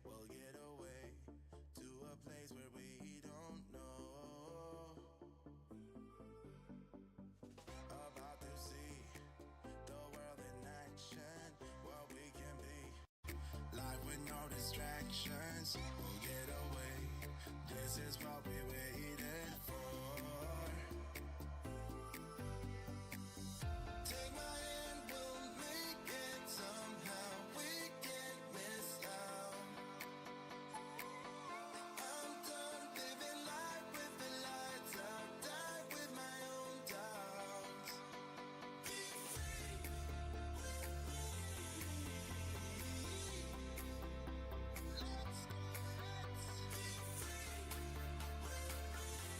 we'll get away to a place where we don't know. About to see the world in action, what we can be. Life with no distractions, we'll get away. This is what we waited for. Take my hand, we'll make it somehow. We can't miss out. I'm done living life with the lights out. Die with my own doubts. Be free with me. Let's be free with me.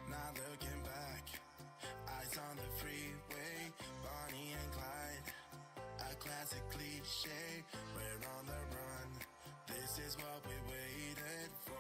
Not looking back, eyes on the freeway, Bonnie and Clyde, a classic cliche. We're on the run, this is what we waited for.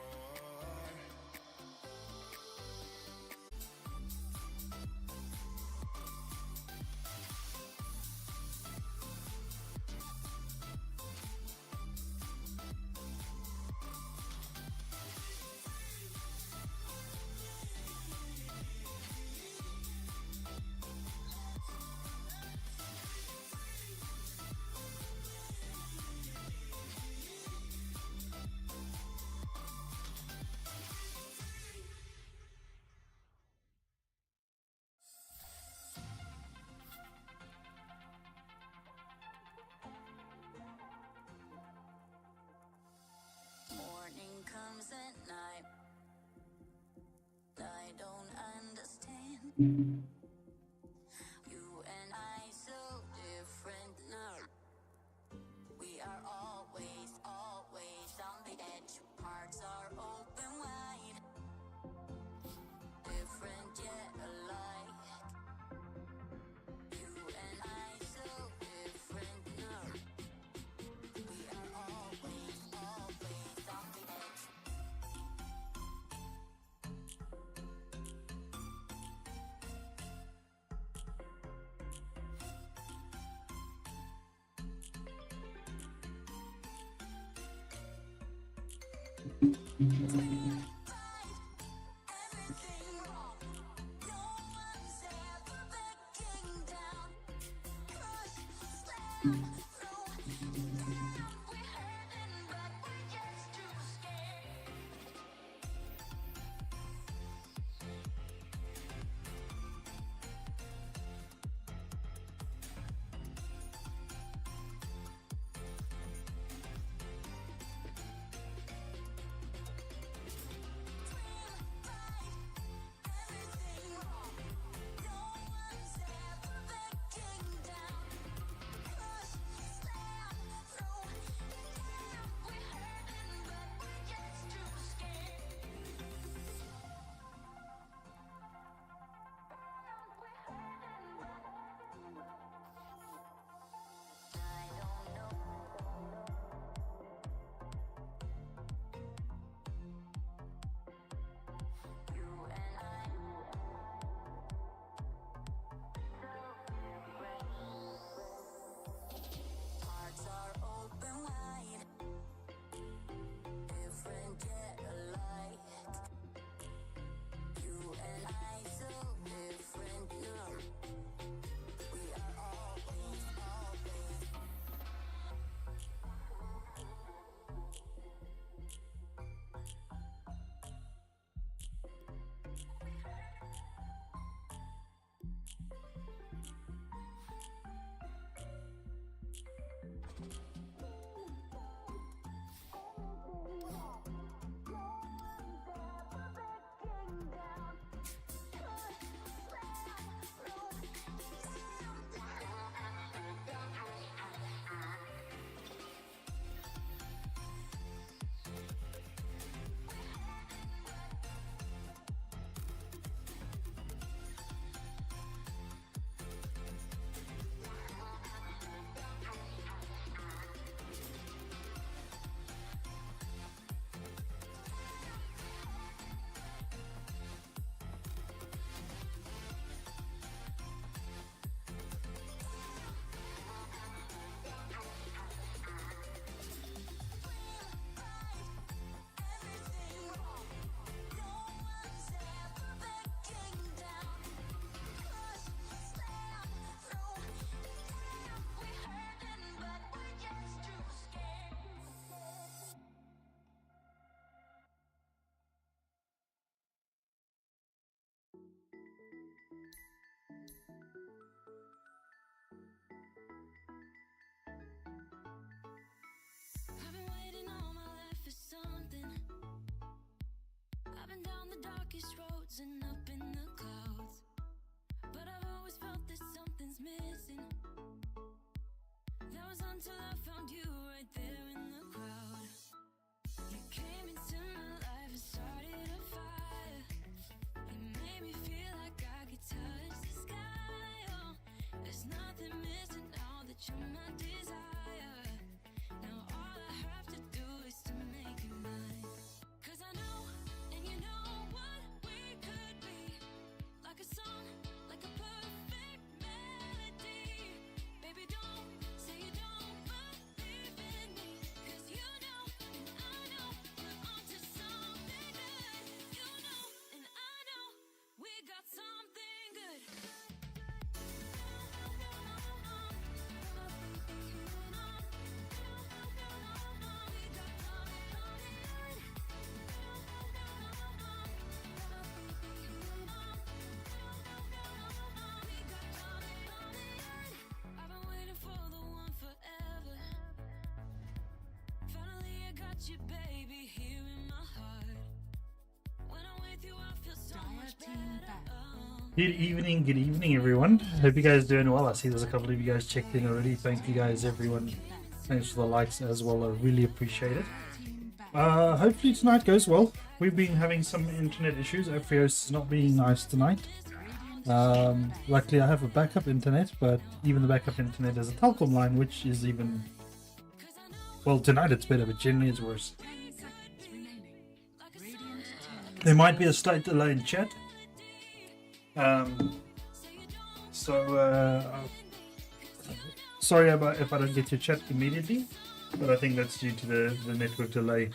Morning comes at night. I don't understand. You and I so different now. We are always, always on the edge. Hearts are open wide. Different yet alike. You and I so different now. We are always, always on the edge. Everything wrong. No one's ever backing down. Push, slam, throw down. We're hurting, but we're just too scared. Everything wrong. No one's ever backing down. Push, slam, throw on the darkest roads and up in the clouds, but I've always felt that something's missing. That was until I found you right there in the crowd. You came into my life and started a fire. You made me feel like I could touch the sky. Oh, there's nothing missing now that you're my desire. Now all I have to do is to make you mine. 'Cause I know, and you know what we could be. Like a song, like a perfect melody. Baby, don't say you don't believe in me. 'Cause you know, and I know, we're onto something good. You know, and I know, we got something good. I've been waiting for the one forever. Finally I got you, baby, here in my heart. When I'm with you I feel so much better. Good evening, everyone. Hope you guys are doing well. I see there's a couple of you guys checked in already. Thank you guys, everyone. Thanks for the likes as well. I really appreciate it. Hopefully tonight goes well. We've been having some internet issues. Aphrios is not being nice tonight. Luckily I have a backup internet, but even the backup internet is a telecom line, which is even... Well, tonight it's better, but generally it's worse. There might be a slight delay in chat. Sorry about if I don't get your chat immediately, but I think that's due to the network delay.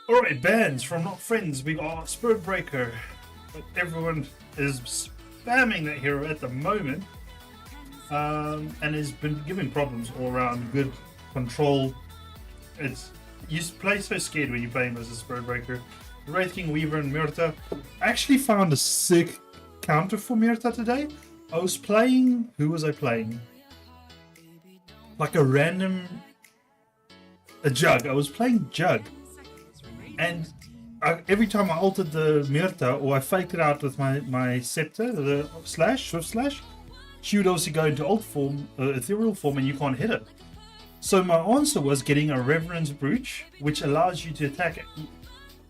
Alright, bands from Not Friends. We got Spirit Breaker. But everyone is spamming that hero at the moment, and has been giving problems all around. Good control. You play so scared when you're playing as a Spirit Breaker. Wraith King, Weaver, and Myrta. I actually found a sick counter for Myrta today. I was playing... Who was I playing? Like a random... A Jug. I was playing Jug. And every time I altered the Myrta, or I faked it out with my Scepter, the Swift Slash, she would also go into alt form, ethereal form, and you can't hit it. So my answer was getting a Reverence Brooch, which allows you to attack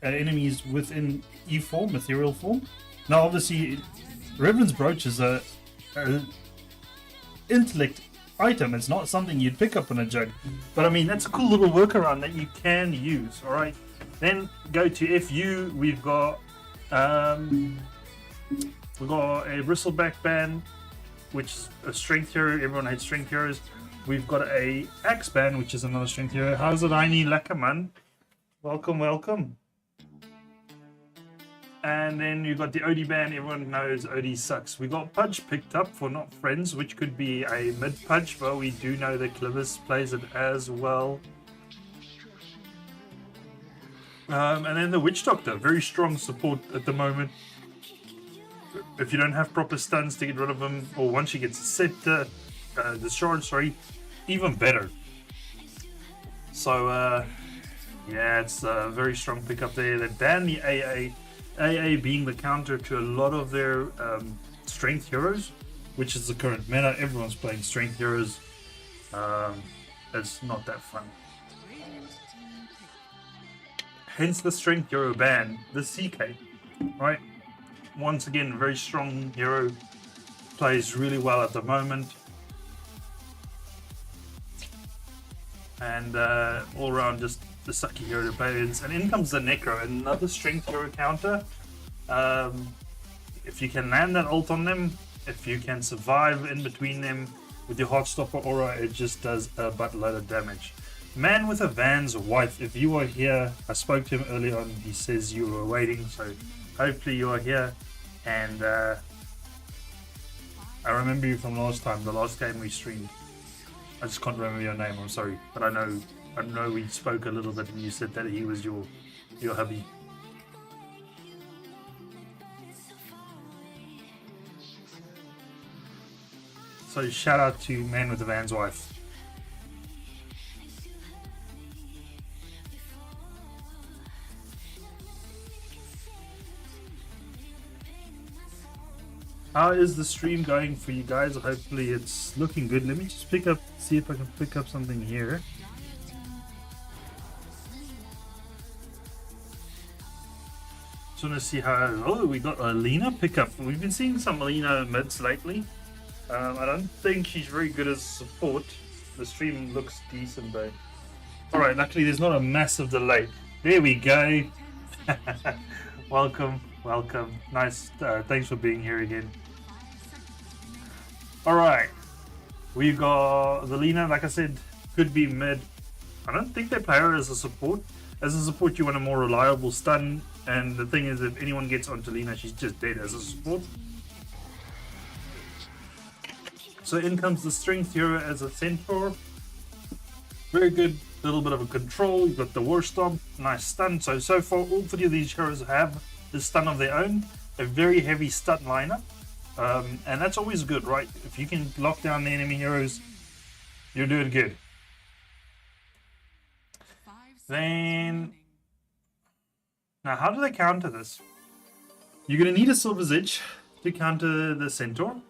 enemies within E form, ethereal form. Now obviously Reverence Brooch is a intellect item. It's not something you'd pick up on a Jug, but I mean that's a cool little workaround that you can use. All right, then go to FU. We've got a Bristleback band, which is a strength hero. Everyone hates strength heroes. We've got a Axe band, which is another strength hero. How's it, Aini Lackerman? Welcome. And then you got the Odie ban. Everyone knows Odie sucks. We got Pudge picked up for Not Friends, which could be a mid Pudge, but we do know that Clivis plays it as well. And then the Witch Doctor, very strong support at the moment. If you don't have proper stuns to get rid of him, or once he gets a scepter, discharge, sorry, even better. So yeah, it's a very strong pickup there. Then ban the AA being the counter to a lot of their strength heroes, which is the current meta. Everyone's playing strength heroes. It's not that fun. Hence the strength hero ban, the CK, right? Once again, very strong hero, plays really well at the moment. And all around just the sucky hero to play against. And in comes the Necro, another strength hero counter. If you can land that ult on them, if you can survive in between them with your Heartstopper aura, it just does a buttload of damage. Man with a Van's wife, if you are here, I spoke to him earlier on, he says you were waiting, so hopefully you are here. And I remember you from last time, the last game we streamed. I just can't remember your name, I'm sorry, but I know we spoke a little bit and you said that he was your hubby. So shout out to Man with the Van's wife. How is the stream going for you guys? Hopefully it's looking good. Let me just see if I can pick up something here. Just want to see how. Oh, we got a Lena pickup. We've been seeing some Lena mids lately. I don't think she's very good as support. The stream looks decent though. Alright, luckily there's not a massive delay. There we go. Welcome. Nice. Thanks for being here again. Alright. We've got the Lena, like I said, could be mid. I don't think they play her as a support. As a support, you want a more reliable stun. And the thing is, if anyone gets onto Lena, she's just dead as a support. So in comes the strength hero as a centaur. Very good. Little bit of a control. You've got the war stomp. Nice stun. So far, all three of these heroes have the stun of their own. A very heavy stun lineup. And that's always good, right? If you can lock down the enemy heroes, you're doing good. Then, now how do they counter this? You're going to need a Silver's Edge to counter the Centaur.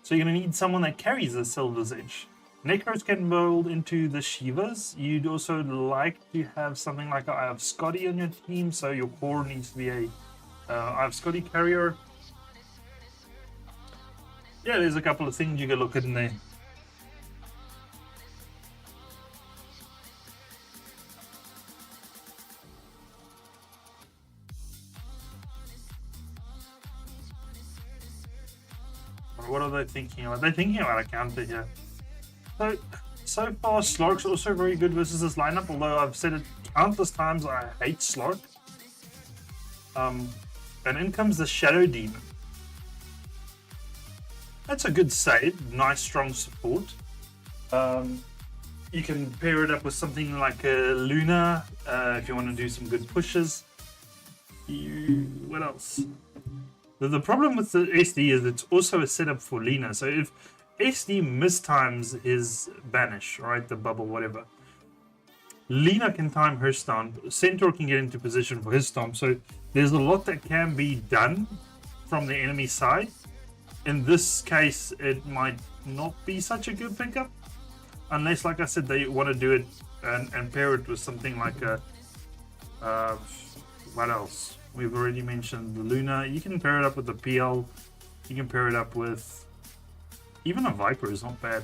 So you're going to need someone that carries a Silver's Edge. Necros can mold into the Shivas. You'd also like to have something like I have Scotty on your team, so your core needs to be a I have Scotty carrier. Yeah, there's a couple of things you can look at in there. What are they thinking about? They're thinking about a counter here. So far, Slark's also very good versus this lineup, although I've said it countless times, I hate Slark. And in comes the Shadow Demon. That's a good save, nice strong support. You can pair it up with something like a Luna if you want to do some good pushes. What else? The problem with the SD is it's also a setup for Lena. So if SD mistimes his banish, right, the bubble, whatever, Lena can time her stomp. Centaur can get into position for his stomp. So there's a lot that can be done from the enemy side. In this case, it might not be such a good pickup, unless, like I said, they want to do it and pair it with something like a what else? We've already mentioned the Luna. You can pair it up with the PL. You can pair it up with even a Viper is not bad.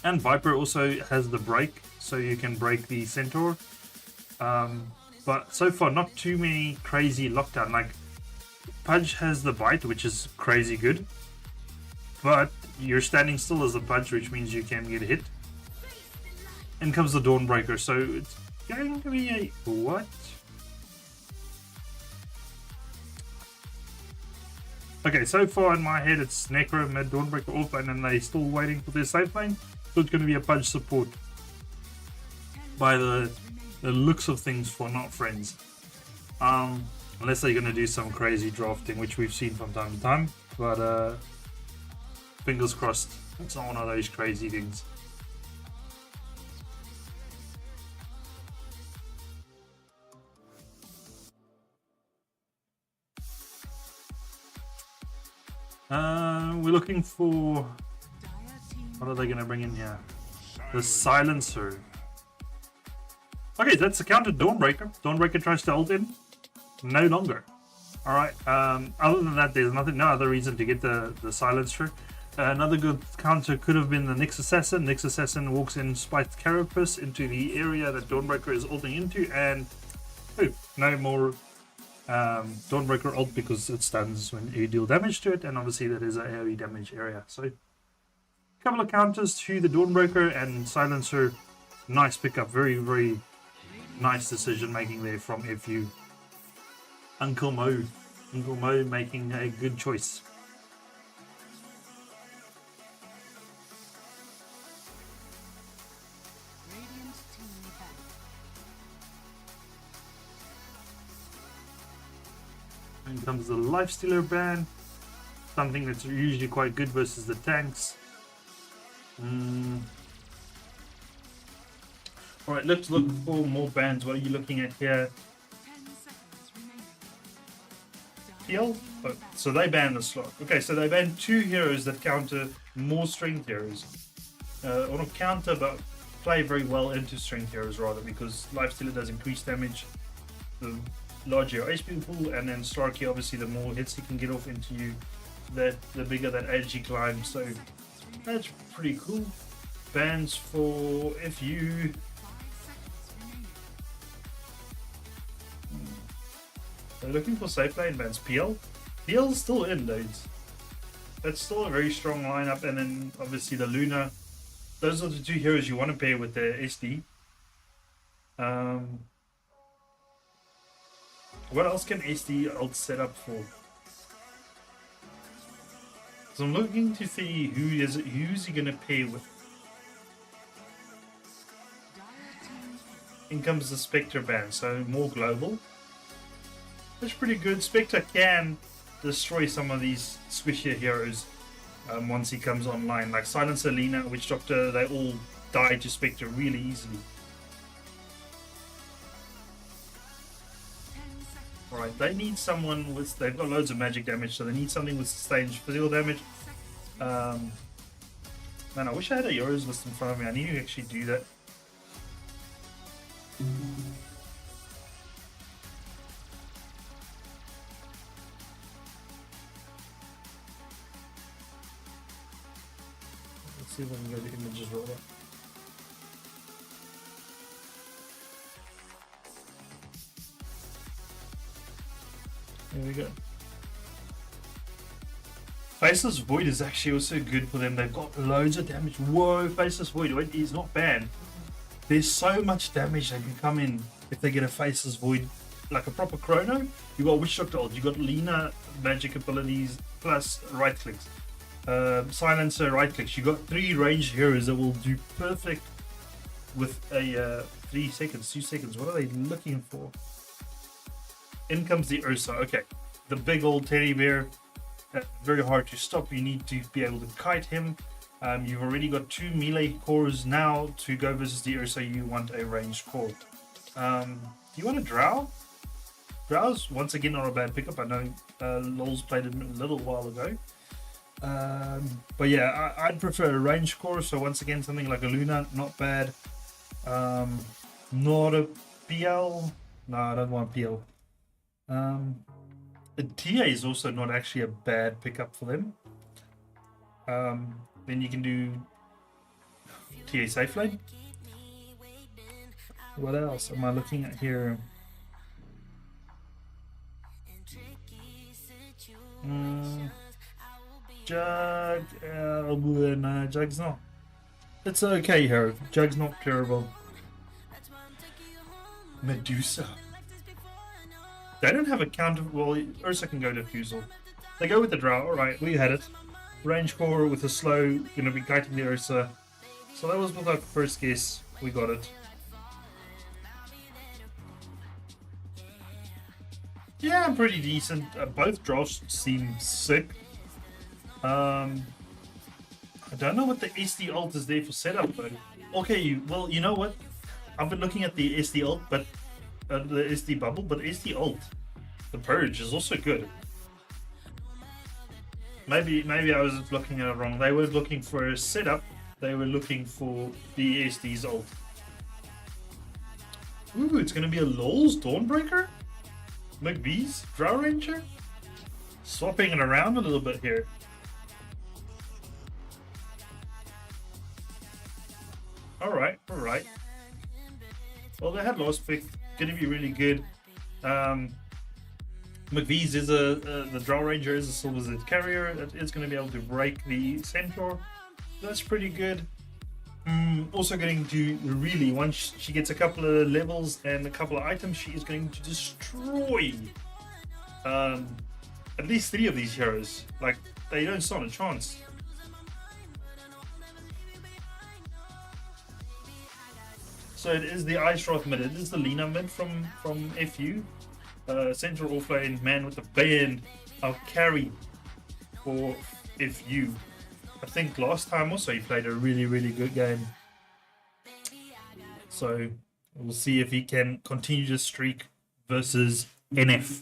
And Viper also has the break, so you can break the Centaur. But so far, not too many crazy lockdown. Like Pudge has the bite, which is crazy good. But you're standing still as a Pudge, which means you can get hit. In comes the Dawnbreaker, so it's going to be a what? Okay, so far in my head it's Necro, mid, Dawnbreaker, off, and then they're still waiting for their safe lane. So it's going to be a Pudge support by the looks of things for not friends. Unless they're going to do some crazy drafting, which we've seen from time to time. But fingers crossed, it's not one of those crazy things. We're looking for... What are they going to bring in here? The Silencer. Okay, that's the counter Dawnbreaker. Dawnbreaker tries to ult in. No longer. Alright, other than that, there's no other reason to get the Silencer. Another good counter could have been the Nyx Assassin. Nyx Assassin walks in Spiked Carapace into the area that Dawnbreaker is ulting into, and no more Dawnbreaker ult because it stuns when you deal damage to it, and obviously that is an AoE damage area. So a couple of counters to the Dawnbreaker and Silencer. Nice pickup, very, very nice decision making there from FU. Uncle Mo making a good choice. And comes the Lifestealer ban, something that's usually quite good versus the tanks. Alright, let's look for more bans. What are you looking at here? PL. Oh, so they banned the slot. Okay, so they banned 2 heroes that counter more strength heroes. Or not counter, but play very well into strength heroes rather, because Lifestealer does increase damage, the larger your HP pool, and then Starkey, obviously the more hits he can get off into you, the bigger that edge he climbs. So that's pretty cool. Bans for FU. They're looking for safe lane bans. PL's still in, dudes. That's still a very strong lineup, and then obviously the Luna. Those are the 2 heroes you want to pair with the SD. What else can SD ult set up for? So I'm looking to see who's he gonna pair with. In comes the Spectre ban, so more global. That's pretty good. Spectre can destroy some of these squishier heroes once he comes online. Like Silencer, Lina, Witch Doctor, they all die to Spectre really easily. Alright, they need someone with... They've got loads of magic damage, so they need something with sustained physical damage. Man, I wish I had a heroes list in front of me. I need to actually do that. Let's see if I can go to images rather. There we go. Faceless Void is actually also good for them. They've got loads of damage. Whoa, Faceless Void, wait, he's not banned. There's so much damage that can come in if they get a Faceless Void, like a proper Chrono. You got Witch Doctor ult, you got Lina magic abilities plus right clicks, Silencer right clicks. You got 3 ranged heroes that will do perfect with a 3 seconds, 2 seconds. What are they looking for? In comes the Ursa. Okay, the big old teddy bear. Very hard to stop. You need to be able to kite him. You've already got 2 melee cores now. To go versus the Ursa, you want a ranged core. Do you want a Drow? Drow's once again not a bad pickup. I know Lol's played it a little while ago. But yeah, I'd prefer a ranged core. So once again, something like a Luna, not bad. Not a PL. No, I don't want PL. A TA is also not actually a bad pickup for them. Then you can do TA safe lane. What else am I looking at here? Jug. No, Jug's not. It's okay, hero. Jug's not terrible. Medusa. They don't have a counter. Well, Ursa can go to Fusel. They go with the Drow. Alright, we had it. Range core with a slow, gonna be kiting the Ursa. So that was without first guess. We got it. Yeah, I'm pretty decent. Both draws seem sick. I don't know what the SD ult is there for setup though. Okay, well, you know what? I've been looking at the SD ult, but the SD bubble, but SD ult, the purge is also good. Maybe I was looking at it wrong. They were looking for a setup. They were looking for the SD's ult. Ooh, it's gonna be a Lol's Dawnbreaker, McVee's Drow Ranger, swapping it around a little bit here. All right. Well, they had last pick. Going to be really good. McVee's is the Drow Ranger is a Silver Zed carrier that is going to be able to break the Centaur. That's pretty good. Also going to really, once she gets a couple of levels and a couple of items, she is going to destroy at least 3 of these heroes. Like, they don't stand a chance. So it is the Ice Wrath mid. It is the Lina mid from FU. Central offlane man with the band. I'll carry for FU. I think last time also he played a really good game. So we'll see if he can continue this streak versus NF.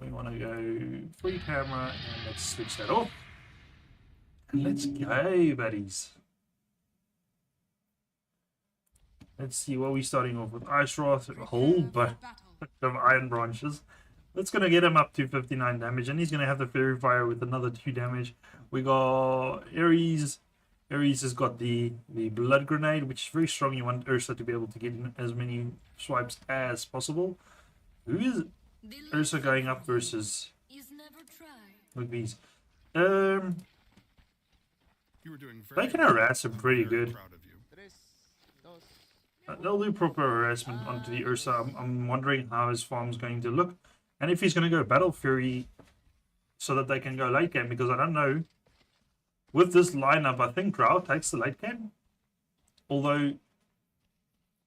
We want to go free camera and let's switch that off. And let's go, buddies. Let's see what we're starting off with. Ice Wrath, a whole bunch of iron branches. That's going to get him up to 59 damage, and he's going to have the Fairy Fire with another 2 damage. We got Ares. Ares has got the Blood Grenade, which is very strong. You want Ursa to be able to get in as many swipes as possible. Who is Ursa going up versus with these? They can harass him pretty good. They'll do proper harassment onto the Ursa. I'm wondering how his farm's going to look. And if he's going to go Battle Fury so that they can go late game, because I don't know. With this lineup, I think Drow takes the late game. Although,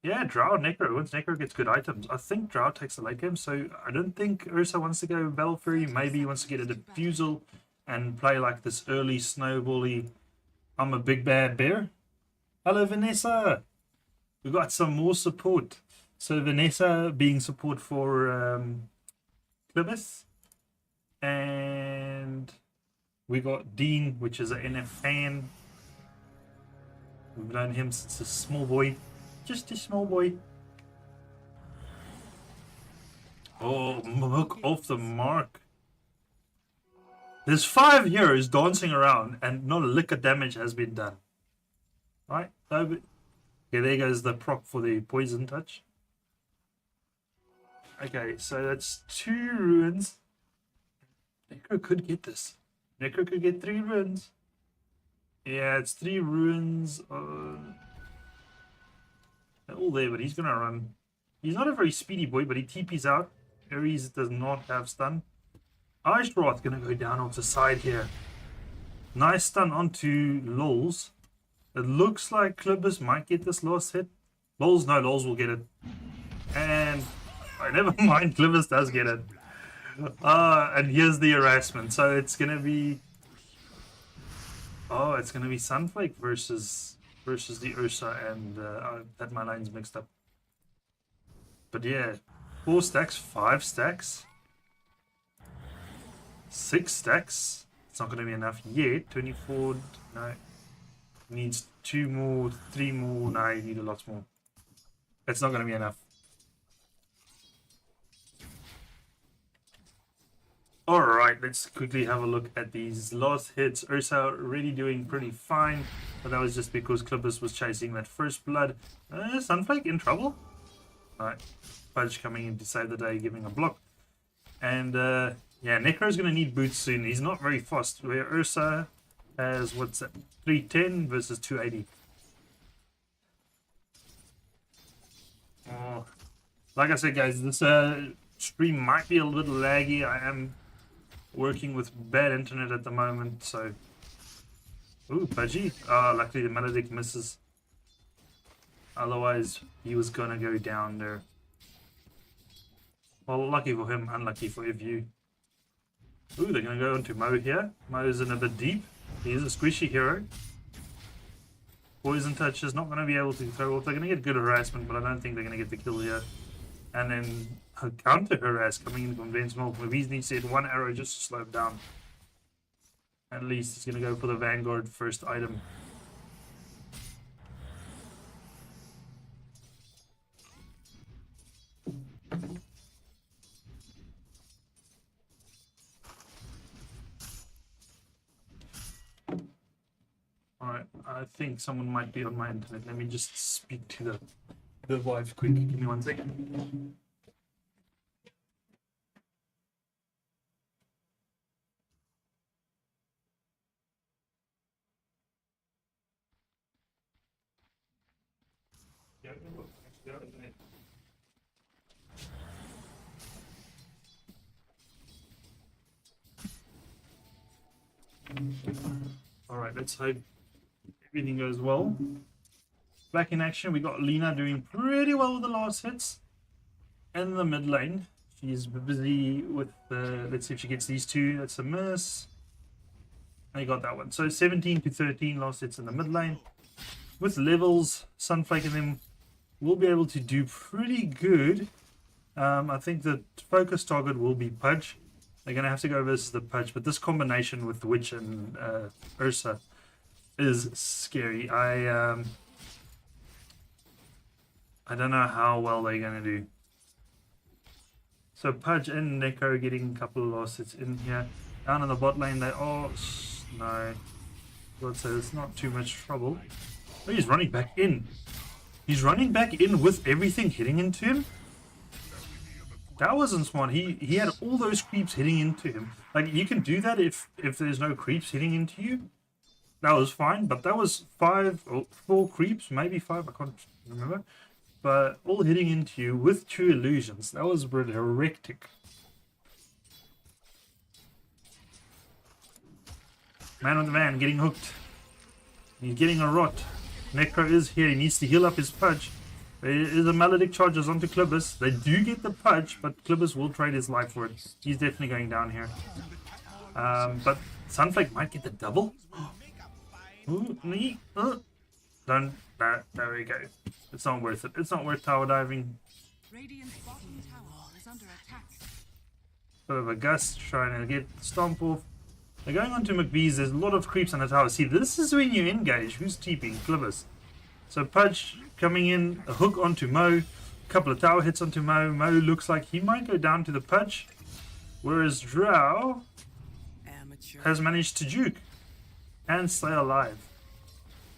yeah, Drow, Necro. Once Necro gets good items, I think Drow takes the late game. So I don't think Ursa wants to go Battle Fury. Maybe he wants to get a Diffusal and play like this early snowbally, I'm a big bad bear. Hello, Vanessa. We got some more support. So Vanessa being support for Clibus. And we got Dean, which is an NF fan. We've known him since a small boy. Just a small boy. Oh, look off the mark. There's 5 heroes dancing around and not a lick of damage has been done. Right? Okay, there goes the proc for the poison touch. Okay, so that's 2 ruins. Necro could get this. Necro could get 3 ruins. Yeah, it's 3 ruins. They're all there, but he's gonna run. He's not a very speedy boy, but he TP's out. Ares does not have stun. Ice Wrath gonna go down onto the side here. Nice stun onto Lols. It looks like Clibus might get this last hit. Lols, no, Lols will get it. And never mind, Clibus does get it. And here's the harassment. So it's gonna be, it's gonna be Sunflake versus the Ursa, and I had my lines mixed up. But yeah, 4 stacks, 5 stacks, 6 stacks. It's not gonna be enough yet. 24, no. Needs 2 more, 3 more. No, you need a lot more. It's not gonna be enough. Alright, let's quickly have a look at these last hits. Ursa already doing pretty fine, but that was just because Clibus was chasing that first blood. Sunflake in trouble? Alright, Fudge coming in to save the day, giving a block. And yeah, Necro's going to need boots soon. He's not very fast, where Ursa has, what's that, 310 versus 280. Oh, like I said, guys, this stream might be a little laggy. I am working with bad internet at the moment, so... Ooh, Pudgy. Luckily the Maledict misses. Otherwise, he was gonna go down there. Well, lucky for him, unlucky for you. Ooh, they're gonna go into Mo here. Mo's in a bit deep. He's a squishy hero. Poison Touch is not gonna be able to throw off. They're gonna get good harassment, but I don't think they're gonna get the kill here. And then counter harass coming in from Vince Milk. Louise needs to hit 1 arrow just to slow him down. At least he's gonna go for the Vanguard first item. Alright, I think someone might be on my internet. Let me just speak to the wife quick. Give me 1 second. Alright, let's hope everything goes well. Back in action, we got Lena doing pretty well with the last hits. In the mid lane, she's busy with let's see if she gets these 2. That's a miss. I got that one. So 17 to 13 last hits in the mid lane. With levels, Sunflake and them will be able to do pretty good. I think the focus target will be Pudge. They're going to have to go versus the Pudge, but this combination with Witch and Ursa is scary. I don't know how well they're going to do. So Pudge and Neko getting a couple of losses in here. Down in the bot lane, they no. So it's not too much trouble. Oh, he's running back in. He's running back in with everything hitting into him. That wasn't smart. He had all those creeps hitting into him. Like, you can do that if there's no creeps hitting into you. That was fine, but that was 5 or 4 creeps, maybe 5, I can't remember. But all hitting into you with true illusions. That was really heretic. Man with the van getting hooked. He's getting a rot. Necro is here. He needs to heal up his Pudge. There is a Maledict charges onto Clibbus. They do get the Pudge, but Clibbus will trade his life for it. He's definitely going down here. But Sunflake might get the double. Don't. There we go. It's not worth it. It's not worth tower diving. Radiant's bottom tower is under attack. Bit of a gust trying to get the stomp off. They're going on to McVee's. There's a lot of creeps on the tower. See, this is when you engage. Who's TPing? Clibbus. So Pudge coming in, a hook onto Mo, a couple of tower hits onto Mo. Mo looks like he might go down to the Pudge, whereas Drow has managed to juke and stay alive.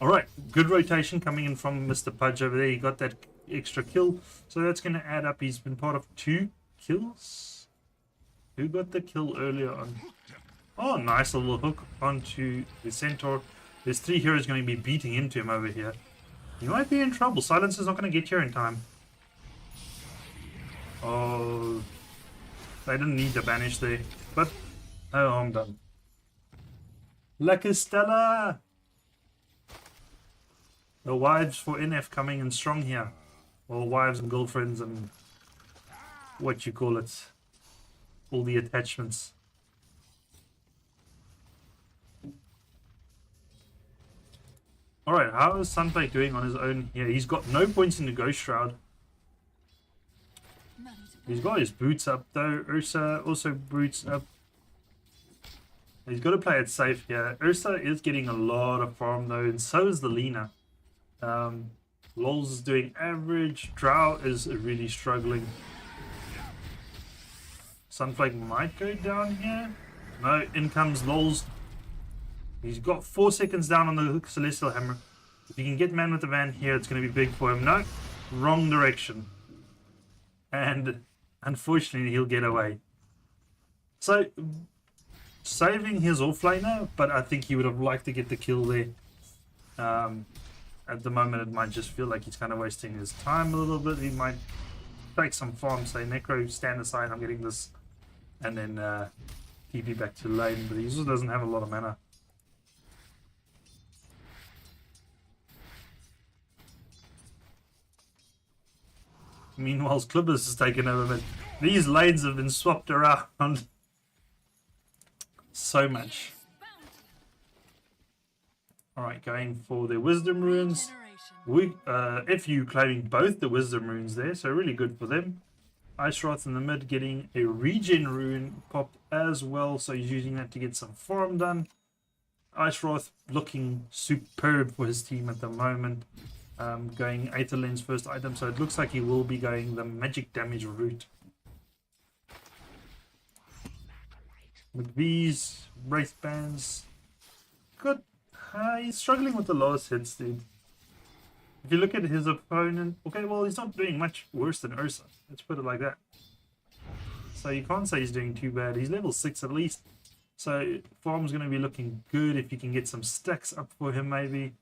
Alright, good rotation coming in from Mr. Pudge over there. He got that extra kill, so that's going to add up. He's been part of 2 kills. Who got the kill earlier on? Oh, nice little hook onto the Centaur. There's 3 heroes going to be beating into him over here. You might be in trouble. Silence is not going to get here in time. Oh, they didn't need to banish there, but oh, I'm done. La Castella! The wives for NF coming in strong here. Well, wives and girlfriends and what you call it. All the attachments. Alright, how is Sunflake doing on his own here? He's got no points in the Ghost Shroud. He's got his boots up though. Ursa also boots up. He's got to play it safe here. Ursa is getting a lot of farm though, and so is the Lina. Lols is doing average. Drow is really struggling. Sunflake might go down here. No, in comes Lols. He's got 4 seconds down on the Celestial Hammer. If he can get Man with the Van here, it's going to be big for him. No, wrong direction. And unfortunately, he'll get away. So, saving his offlaner, but I think he would have liked to get the kill there. At the moment, it might just feel like he's kind of wasting his time a little bit. He might take some farm, say, Necro, stand aside, I'm getting this. And then TP back to lane, but he also doesn't have a lot of mana. Meanwhile, Clippers has taken over, but these lanes have been swapped around so much. Alright, going for their Wisdom Runes. FU claiming both the Wisdom Runes there, so really good for them. Ice Wrath in the mid getting a Regen Rune popped as well, so he's using that to get some farm done. Ice Wrath looking superb for his team at the moment. Going Aether Lens first item, so it looks like he will be going the magic damage route. McVee's Wraith Bands. Good. He's struggling with the lowest hits, dude. If you look at his opponent, okay, well, he's not doing much worse than Ursa. Let's put it like that. So you can't say he's doing too bad. He's level 6 at least. So farm's going to be looking good if you can get some stacks up for him maybe.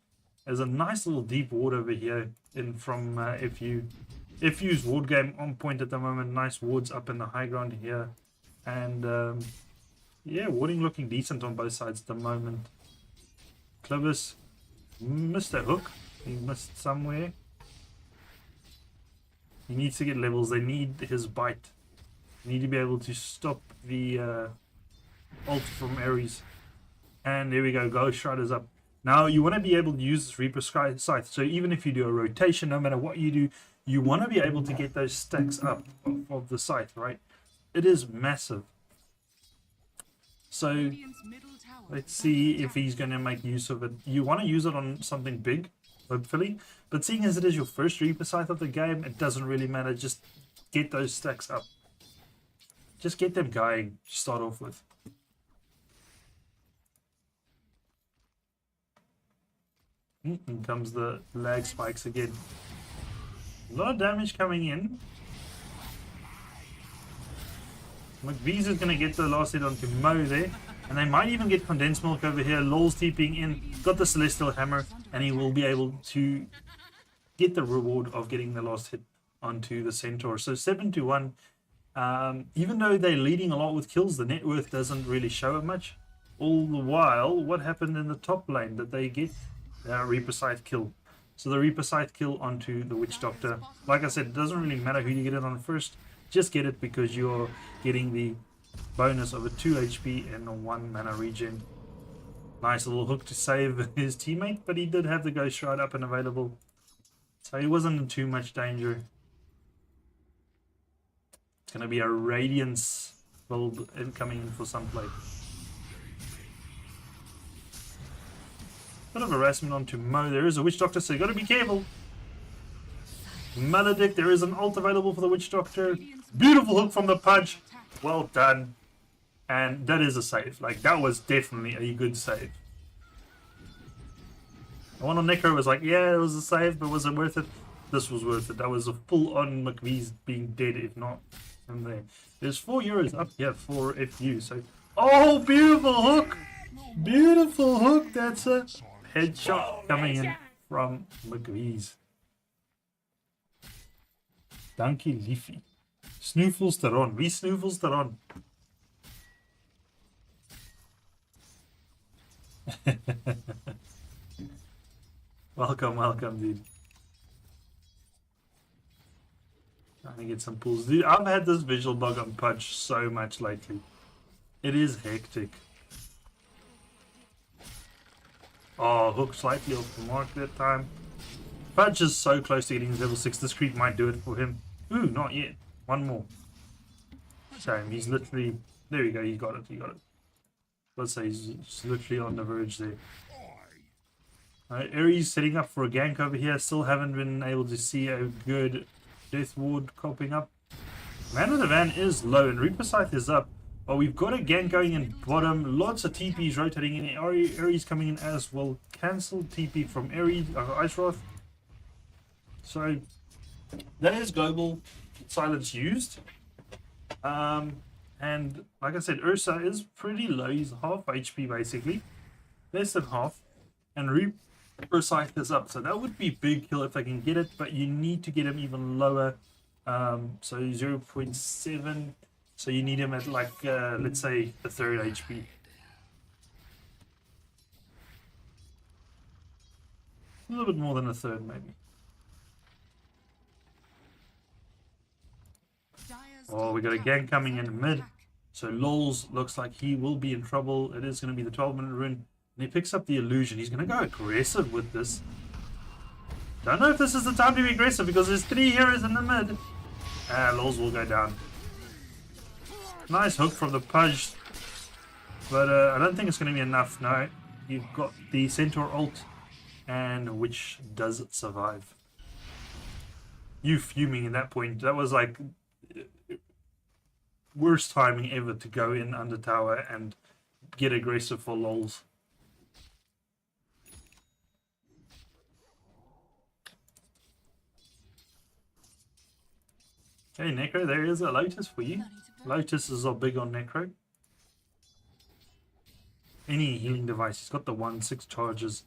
There's a nice little deep ward over here in from FU. FU's ward game on point at the moment. Nice wards up in the high ground here. And yeah, warding looking decent on both sides at the moment. Clovis missed that hook. He missed somewhere. He needs to get levels. They need his bite. They need to be able to stop the ult from Ares. And there we go. Ghost Shroud is up. Now, you want to be able to use this Reaper Scythe. So even if you do a rotation, no matter what you do, you want to be able to get those stacks up of the Scythe, right? It is massive. So Radiant's middle tower let's is under see if attack. he's going to make use of it. You want to use it on something big, hopefully. But seeing as it is your first Reaper Scythe of the game, it doesn't really matter. Just get those stacks up. Just get them going to start off with. In comes the lag spikes again. A lot of damage coming in. McVee's is going to get the last hit onto Mo there. And they might even get Condensed Milk over here. Lol's TPing in. Got the Celestial Hammer. And he will be able to get the reward of getting the last hit onto the Centaur. So 7-1. Even though they're leading a lot with kills, the net worth doesn't really show it much. All the while, what happened in the top lane? Did they get Reaper Scythe kill? So the Reaper Scythe kill onto the Witch Doctor. Like I said, it doesn't really matter who you get it on first. Just get it because you're getting the bonus of a 2 HP and a 1 mana regen. Nice little hook to save his teammate, but he did have the Ghost Shroud up and available. So he wasn't in too much danger. It's going to be a Radiance build coming in for some play. Bit of harassment onto Mo. There is a Witch Doctor, so you got to be careful. Maledict, there is an ult available for the Witch Doctor. Beautiful hook from the Pudge. Well done. And that is a save. Like, that was definitely a good save. The one on Necro was like, yeah, it was a save, but was it worth it? This was worth it. That was a full-on McVee's being dead, if not from there. There's €4 up here for FU. So, oh, beautiful hook. Beautiful hook. That's a headshot coming in from McVee's. Dankie liefie. Snoefels teron. Wie snoefels teron? Welcome, welcome, dude. Trying to get some pulls. Dude, I've had this visual bug on Pudge so much lately. It is hectic. Oh, hook slightly off the mark that time. Pudge is so close to getting his level 6. This creep might do it for him. Ooh, not yet. One more. Shame. He's literally... There we go. He got it. He got it. Let's say he's literally on the verge there. Ares setting up for a gank over here. Still haven't been able to see a good Death Ward copying up. Man of the Van is low and Reaper Scythe is up. But we've got a gank going in bottom. Lots of TPs rotating in. Ares coming in as well. Cancel TP from Ares, Ice Wrath. So that is global silence used. And like I said, Ursa is pretty low. He's half HP basically. Less than half. And Reaper Scythe is up. So that would be big kill if they can get it. But you need to get him even lower. So 0.7. So you need him at like, let's say, a third HP. A little bit more than a third maybe. Oh, we got a gank coming in mid. So Lols looks like he will be in trouble. It is going to be the 12-minute run. And he picks up the illusion. He's going to go aggressive with this. Don't know if this is the time to be aggressive because there's 3 heroes in the mid. Lols will go down. Nice hook from the Pudge. But I don't think it's going to be enough. No, you've got the Centaur ult. And which does survive. You fuming at that point. That was like... worst timing ever to go in under tower and get aggressive for Lols. Okay, Necro, there is a Lotus for you. Lotuses are big on Necro. Any healing device. He's got the 1/6 charges.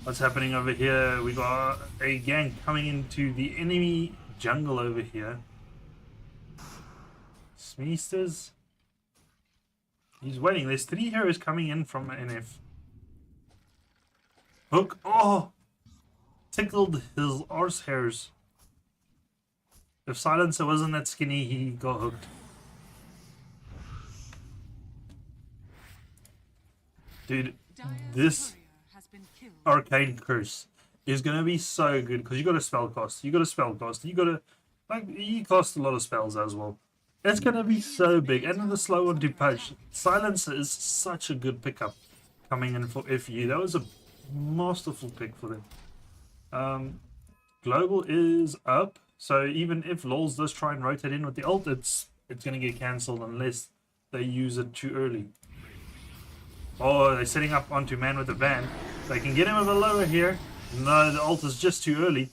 What's happening over here? We got a gank coming into the enemy jungle over here. Smeesters. He's waiting. There's 3 heroes coming in from NF. Hook. Oh! Tickled his arse hairs. If Silencer wasn't that skinny, he got hooked. Dude, this Arcane Curse is going to be so good because you got a spell cost. You got a spell cost. You got to... Like, he costs a lot of spells as well. It's going to be so big. And the slow one to Pudge. Silencer is such a good pickup coming in for FU. That was a masterful pick for them. Global is up. So even if Lols does try and rotate in with the ult, it's going to get cancelled unless they use it too early. Oh, they're setting up onto man with the van. They can get him with a lower here. No, the ult is just too early.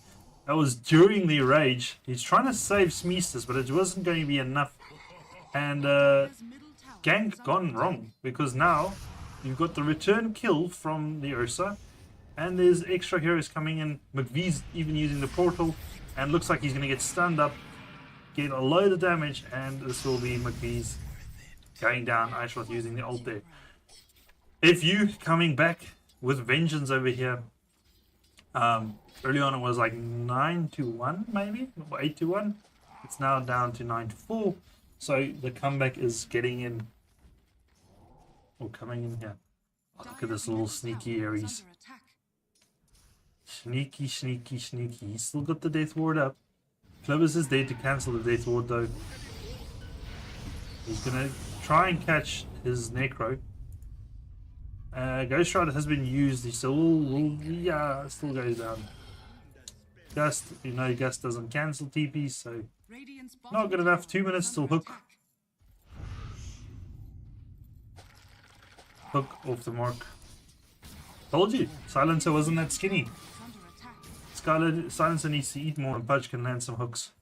That was during the rage. He's trying to save Smeesters, but it wasn't going to be enough. And gank gone wrong, because now you've got the return kill from the Ursa, and there's extra heroes coming in. McVee's even using the portal, and looks like he's going to get stunned up, get a load of damage, and this will be McVee's going down. Aishroth using the ult there. If you coming back with vengeance over here, early on it was like 9-1 maybe, or 8-1. It's now down to 9-4. So the comeback is getting in, or coming in here. Oh, look at this little sneaky Ares. Sneaky, sneaky, sneaky. He's still got the Death Ward up. Clovis is there to cancel the Death Ward though. He's going to try and catch his Necro. Ghost Rider has been used. He still, yeah, still goes down. Gust, you know, Gust doesn't cancel TP, so not good enough. 2 minutes till hook. Hook off the mark. Told you, Silencer wasn't that skinny. Silencer needs to eat more, and Pudge can land some hooks.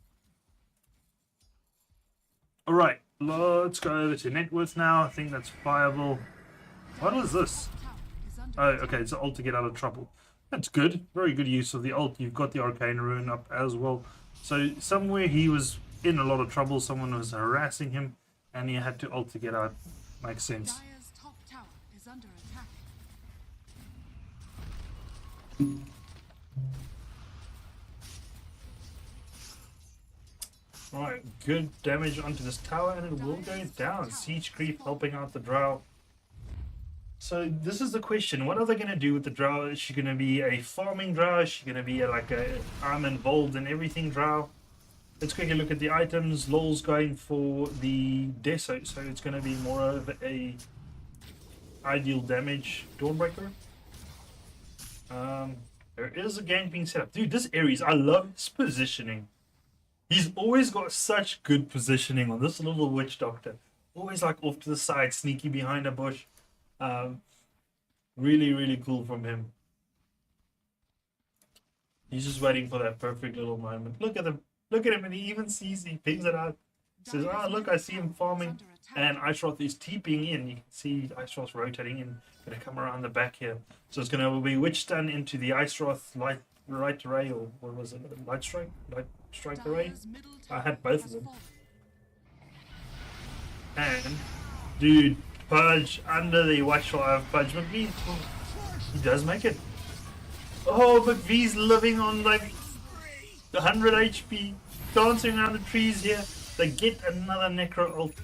Alright, let's go over to net worth now. I think that's viable. What was this? Oh, okay, it's an ult to get out of trouble. That's good. Very good use of the ult. You've got the Arcane Rune up as well. So somewhere he was in a lot of trouble. Someone was harassing him, and he had to ult to get out. Makes sense. Alright, good damage onto this tower, and it will go down. Siege creep helping out the Drow. So this is the question: what are they going to do with the Drow? Is she going to be a farming Drow? Is she going to be like a I'm involved in everything Drow? Let's quickly look at the items. Lol's going for the Deso, so it's going to be more of a ideal damage Dawnbreaker. There is a gank being set up. Dude, this Ares, I love his positioning. He's always got such good positioning on this little Witch Doctor. Always like off to the side, sneaky behind a bush. Really, really cool from him. He's just waiting for that perfect little moment. Look at him. Look at him, and he even sees, he pings it out. He says, oh, look, I see him farming. And Aishroth is TPing in. You can see Aishroth rotating in. Going to come around the back here. So it's going to be Witch Stun into the Aishroth light array, or what was it? Light Strike? Light Strike array? I had both of them. And, dude, Pudge under the watchfire of Pudge. McVee, he does make it. Oh, McVee's living on like 100 HP, dancing around the trees here. They get another Necro ult,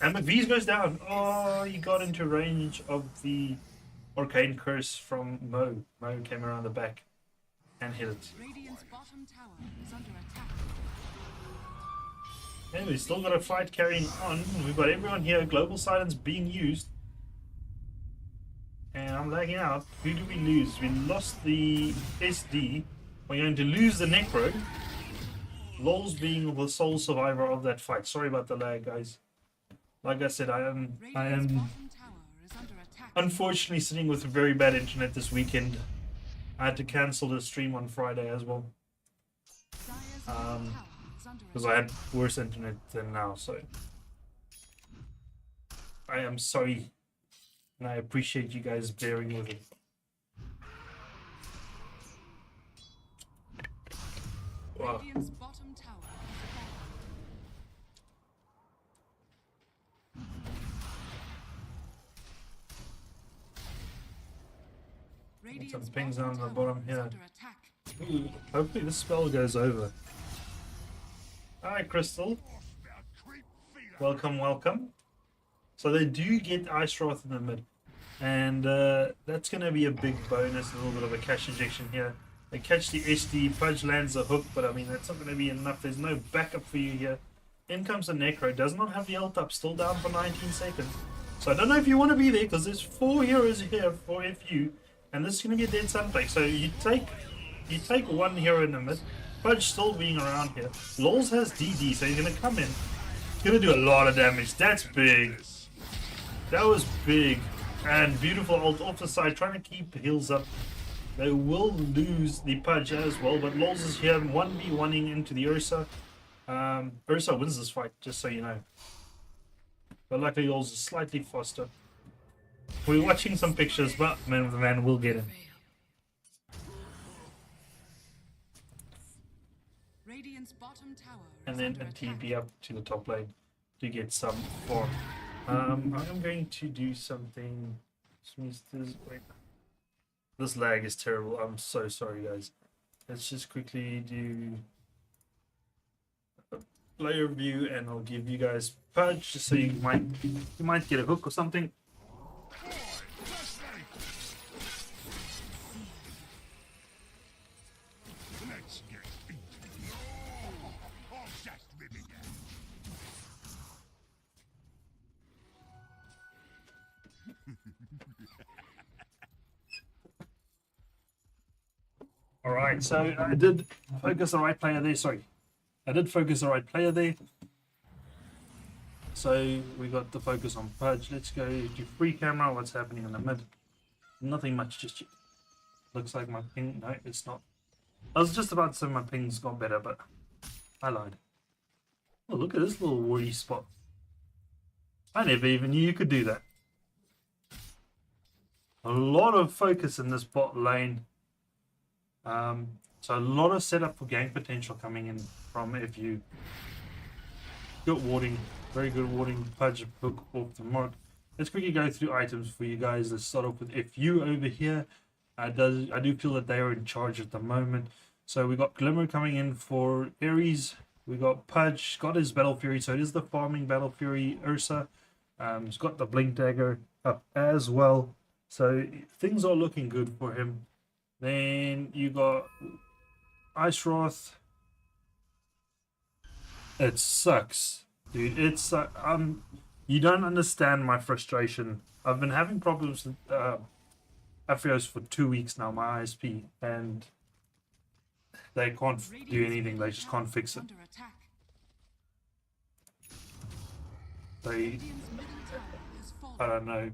and McVee's goes down. Oh, he got into range of the Arcane Curse from Mo. Mo came around the back and hit it. Radiant's bottom tower is under attack. And we still got a fight carrying on. We've got everyone here. Global Silence being used. And I'm lagging out. Who do we lose? We lost the SD. We're going to lose the Necro. Lol's being the sole survivor of that fight. Sorry about the lag, guys. Like I said, I am unfortunately sitting with very bad internet this weekend. I had to cancel the stream on Friday as well. Because I had worse internet than now, so I am sorry, and I appreciate you guys bearing with it. Wow. Radiant's bottom tower is Some pings on the bottom here. under attack. Ooh, hopefully this spell goes over. Hi, Crystal. Welcome, welcome. So they do get Aishroth in the mid, and that's going to be a big bonus, a little bit of a cash injection here. They catch the SD, Pudge lands a hook, but I mean, that's not going to be enough. There's no backup for you here. In comes the Necro. Does not have the ult up. Still down for 19 seconds. So I don't know if you want to be there because there's 4 heroes here for FU. And this is going to be a dead Sunplay. So you take one hero in the mid. Fudge still being around here. Lols has DD, so he's going to come in. He's going to do a lot of damage. That's big. That was big. And beautiful ult off the side, trying to keep heals up. They will lose the Pudge as well, but Lols is here 1v1ing into the Ursa. Ursa wins this fight, just so you know. But luckily Lols is slightly faster. We're watching some pictures, but man of the man will get him. Radiant's bottom tower And is then under a attack. TP up to the top lane to get some farm. I'm going to do something. Wait. This lag is terrible. I'm so sorry, guys. Let's just quickly do a player view, and I'll give you guys Pudge, just so you might get a hook or something. Alright, so I did focus the right player there, sorry. I did focus the right player there. So we got the focus on Pudge. Let's go to free camera. What's happening in the mid? Nothing much just yet. Looks like my ping, no, it's not. I was just about to say my ping's got better, but I lied. Oh, look at this little worry spot. I never even knew you could do that. A lot of focus in this bot lane. So a lot of setup for gang potential coming in from FU. Good warding, very good warding. Pudge hook off the mark. Let's quickly go through items for you guys. Let's start off with FU over here. I do feel that they are in charge at the moment. So we got Glimmer coming in for Ares. We got Pudge, got his Battle Fury, so it is the farming Battle Fury Ursa. He's got the Blink Dagger up as well. So things are looking good for him. Then you got Ice Wrath. It sucks, dude. It's you don't understand my frustration. I've been having problems with Aphrios for 2 weeks now, my ISP, and they can't do anything. They just can't fix it. Under attack. They, Radiant's middle tower has fallen. I don't know.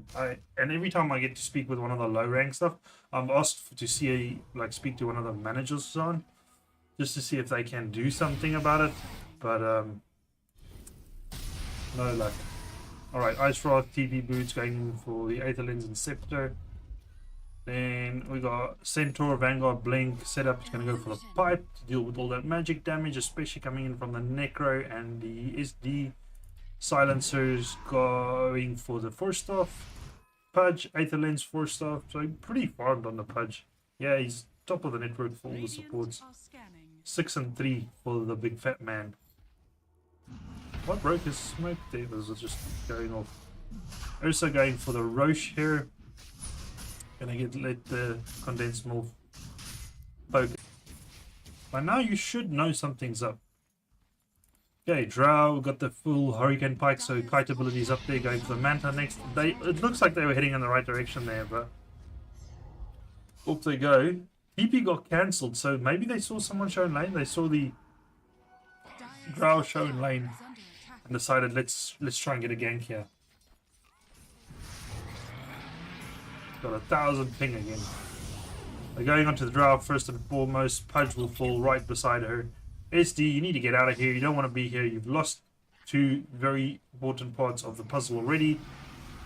And every time I get to speak with one of the low rank stuff, I'm asked to see speak to one of the managers on, just to see if they can do something about it. But no luck. Alright, Ice Wrath, TP Boots going for the Aether Lens and Scepter. Then we got Centaur, Vanguard, Blink setup. It's going to go for the pipe to deal with all that magic damage, especially coming in from the Necro and the SD. Silencers going for the first off. Pudge, Aether Lens, first off. So pretty farmed on the Pudge. Yeah, he's top of the network for all the Radiant supports. are scanning. 6 and 3 for the big fat man. What broke his smoke there? Was it just going off? Also going for the Roche here. Gonna let the condensed morph poke. By now you should know something's up. Okay, Drow got the full Hurricane Pike, so kite abilities up there, going for the Manta next. It looks like they were heading in the right direction there, but off they go. TP got cancelled, so maybe they saw someone showing lane. They saw the Dire's Drow tower showing lane is under attack. and decided let's try and get a gank here. Got 1,000 ping again. They're going onto the Drow first and foremost. Pudge will fall right beside her. SD, you need to get out of here. You don't want to be here. You've lost 2 very important parts of the puzzle already.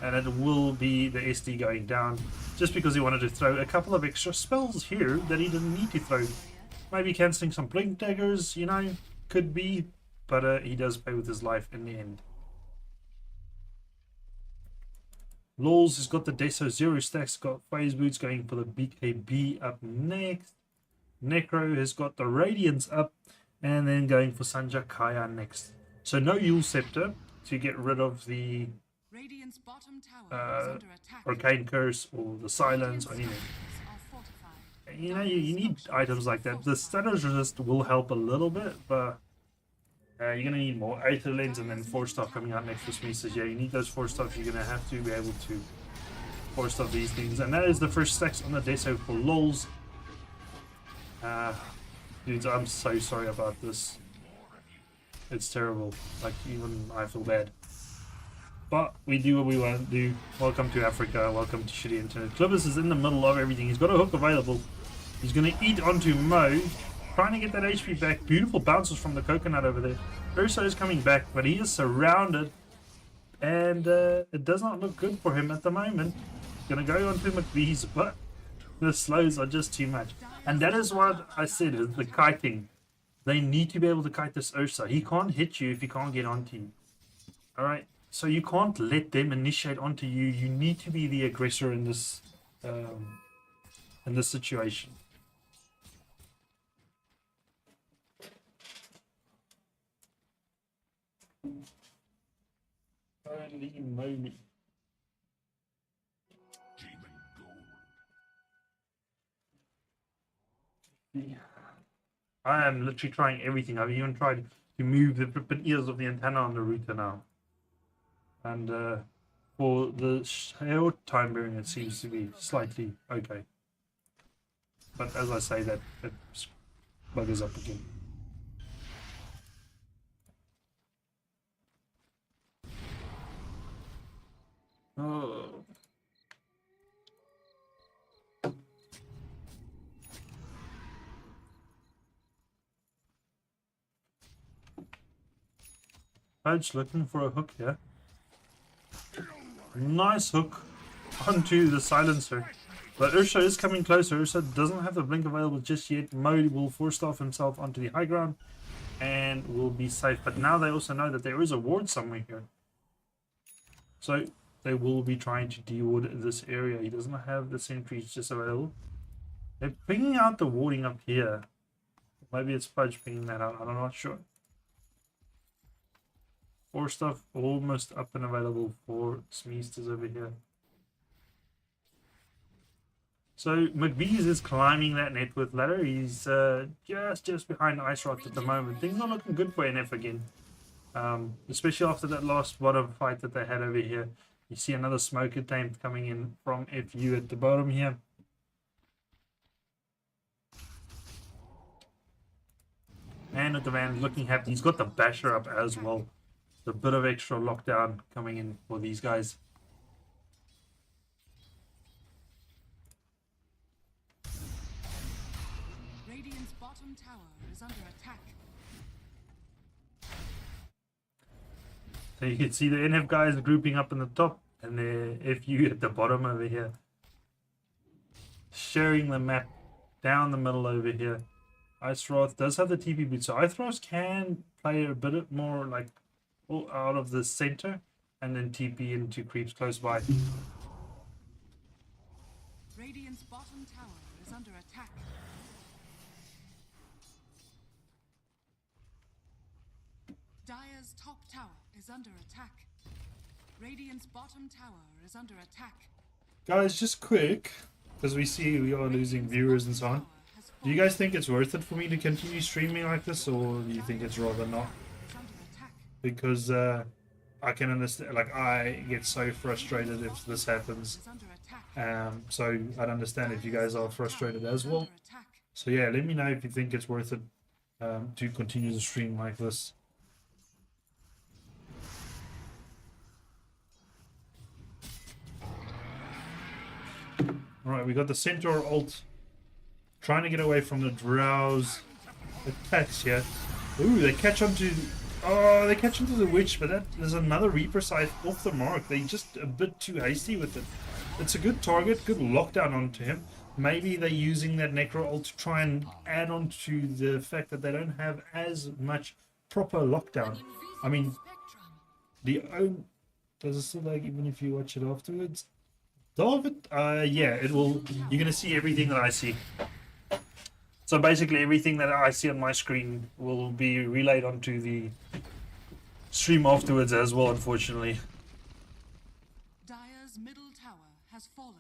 And it will be the SD going down. Just because he wanted to throw a couple of extra spells here that he didn't need to throw. Maybe cancelling some Blink Daggers, you know. Could be. But he does pay with his life in the end. Lols has got the Deso 0 stacks, got Phase Boots going for the BKB up next. Necro has got the Radiance up, and then going for Sanjakaya next. So no Yule Scepter to get rid of the Radiant's bottom tower is under attack. Arcane Curse or the Silence or Radiant's anything. structures are fortified. You know, you need items like that. The Status Resist will help a little bit, but You're going to need more Aether Lens and then 4-star coming out next for Smeesters. Yeah, you need those 4-stars. You're going to have to be able to 4-star these things. And that is the first stacks on the deso for lols. Dudes, I'm so sorry about this. It's terrible. Like, even I feel bad. But we do what we want to do. Welcome to Africa. Welcome to shitty internet. Clippers is in the middle of everything. He's got a hook available. He's going to eat onto Mo. Trying to get that HP back. Beautiful bounces from the coconut over there. Ursa is coming back, but he is surrounded. And it does not look good for him at the moment. Going to go onto McVee's, but the slows are just too much. And that is what I said, is the kiting. They need to be able to kite this Ursa. He can't hit you if he can't get onto you. Alright? So you can't let them initiate onto you. You need to be the aggressor in this situation. Holy moly. I am literally trying everything. I've even tried to move the flippin' ears of the antenna on the router now. And for the short time bearing, it seems to be slightly okay. But as I say, that it buggers up again. Oh. Edge looking for a hook here. Nice hook onto the silencer. But Ursa is coming closer. Ursa doesn't have the blink available just yet. Mo will 4-star himself onto the high ground and will be safe. But now they also know that there is a ward somewhere here. So they will be trying to de-ward this area. He doesn't have the sentries just available. They're pinging out the warding up here. Maybe it's Fudge pinging that out. I'm not sure. 4-star almost up and available for Smeesters over here. So McVee's is climbing that net with ladder. He's just behind Ice Rot at the moment. Things are looking good for NF again. Especially after that last bottom fight that they had over here. You see another smoke attempt coming in from FU at the bottom here. And at the van looking happy. He's got the basher up as well. A bit of extra lockdown coming in for these guys. Radiant's bottom tower is under attack. So you can see the NF guys grouping up in the top and the FU at the bottom over here. Sharing the map down the middle over here. Ice Wrath does have the TP boot, so Ice Wrath can play a bit more like out of the center and then TP into creeps close by. Radiant's bottom tower is under attack. Dire's top tower is under attack. Radiant's bottom tower is under attack. Guys, just quick, because we see we are losing viewers and so on. Do you guys think it's worth it for me to continue streaming like this, or do you think it's rather not? Because I can understand, like, I get so frustrated if this happens. So I'd understand if you guys are frustrated as well. So yeah, let me know if you think it's worth it to continue the stream like this. Alright, we got the Centaur ult trying to get away from the Drow's attacks here. Ooh, they catch onto... Oh, they catch into the Witch, but that is another Reaper scythe off the mark. They're just a bit too hasty with it. It's a good target, good lockdown onto him. Maybe they're using that Necro ult to try and add on to the fact that they don't have as much proper lockdown. I mean, the own... Does it still like even if you watch it afterwards? David? Yeah, it will... You're going to see everything that I see. So basically everything that I see on my screen will be relayed onto the stream afterwards as well, unfortunately. Dire's middle tower has fallen.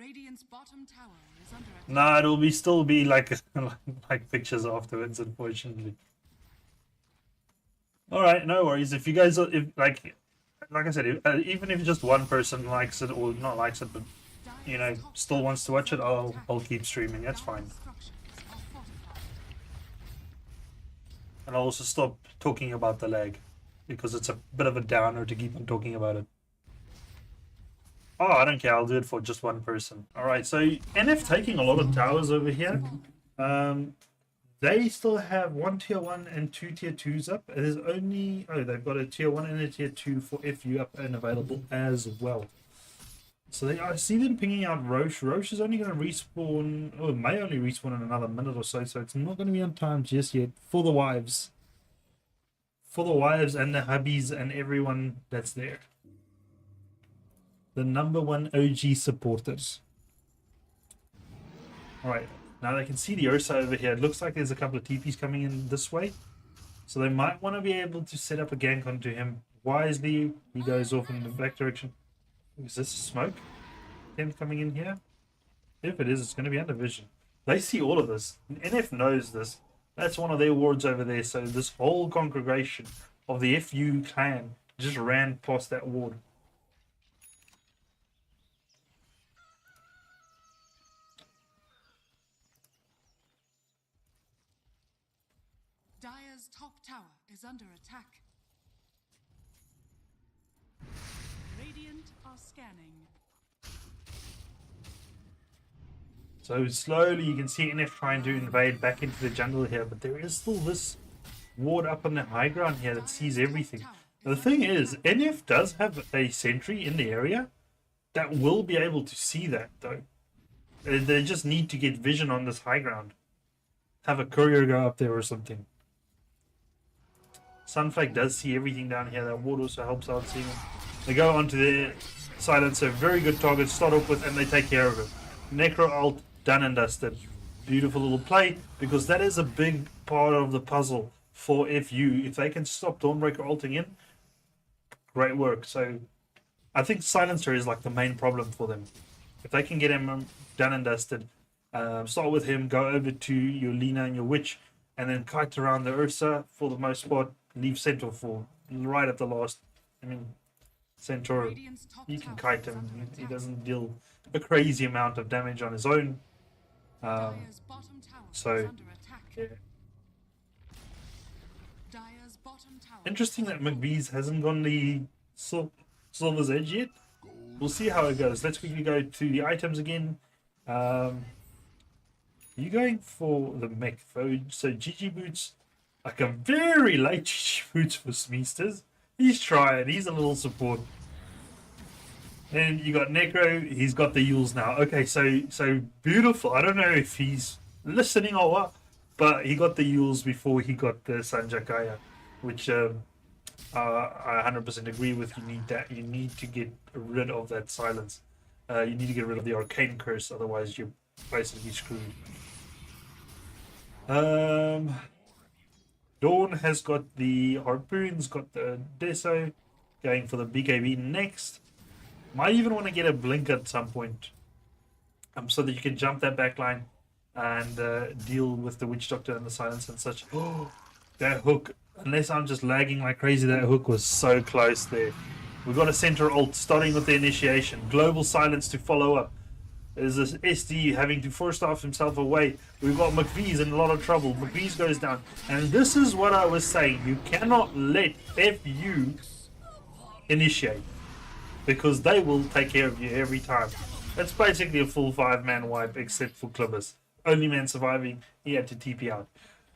Radiant's bottom tower is under attack. Nah, it'll be still be like like pictures afterwards, unfortunately. All right, no worries. If you guys, if like I said, even if just one person likes it or not likes it, but you know, still wants to watch it, I'll keep streaming. That's fine. And I'll also stop talking about the lag because it's a bit of a downer to keep on talking about it. Oh, I don't care. I'll do it for just one person. All right. So NF taking a lot of towers over here. They still have 1 tier 1 and 2 tier 2s up. There's only they've got a tier 1 and a tier 2 for FU up and available as well. So I see them pinging out Roche. Roche is only going to respawn, or may only respawn in another minute or so. So it's not going to be on time just yet for the wives. For the wives and the hubbies and everyone that's there. The #1 OG supporters. Alright, now they can see the Ursa over here. It looks like there's a couple of TPs coming in this way. So they might want to be able to set up a gank onto him wisely. He goes off in the back direction. Is this a smoke? Them coming in here? If it is, it's going to be under vision. They see all of this. NF knows this. That's one of their wards over there. So this whole congregation of the FU clan just ran past that ward. Dire's top tower is under attack. Radiant are scanning. So slowly you can see NF trying to invade back into the jungle here, but there is still this ward up on the high ground here that sees everything. Now, the thing is, NF does have a sentry in the area that will be able to see that though. They just need to get vision on this high ground. Have a courier go up there or something. Sunflake does see everything down here. That ward also helps out seeing them. They go onto their silencer. Very good target to start off with, and they take care of it. Necro ult, done and dusted. Beautiful little play, because that is a big part of the puzzle for FU. If they can stop Dawnbreaker ulting in, great work. So I think silencer is like the main problem for them. If they can get him done and dusted, start with him, go over to your Lina and your Witch, and then kite around the Ursa for the most part. Leave Centaur for right at the last. I mean, Centaur, you can kite him. He doesn't deal a crazy amount of damage on his own. So, yeah. Interesting that McVee's hasn't gone the Silver's Edge yet. We'll see how it goes. Let's quickly go to the items again. You're going for the mech. So GG Boots, like a very late GG Boots for Smeasters. He's trying. He's a little support. And you got Necro. He's got the Yules now. Okay, so beautiful. I don't know if he's listening or what, but he got the Yules before he got the Sanjakaya, which I 100% agree with. You need that. You need to get rid of that silence. You need to get rid of the Arcane Curse, otherwise you're basically screwed. Dawn has got the Harpoons, got the Deso, going for the BKB next. Might even want to get a blink at some point, so that you can jump that backline and deal with the Witch Doctor and the silence and such. Oh, that hook, unless I'm just lagging like crazy, that hook was so close there. We've got a center ult starting with the initiation. Global silence to follow up. There's this SD having to force off himself away. We've got McVee's in a lot of trouble. McVee's goes down. And this is what I was saying. You cannot let FU initiate, because they will take care of you every time. That's basically a full 5-man wipe, except for Clibbers. Only man surviving, he had to TP out.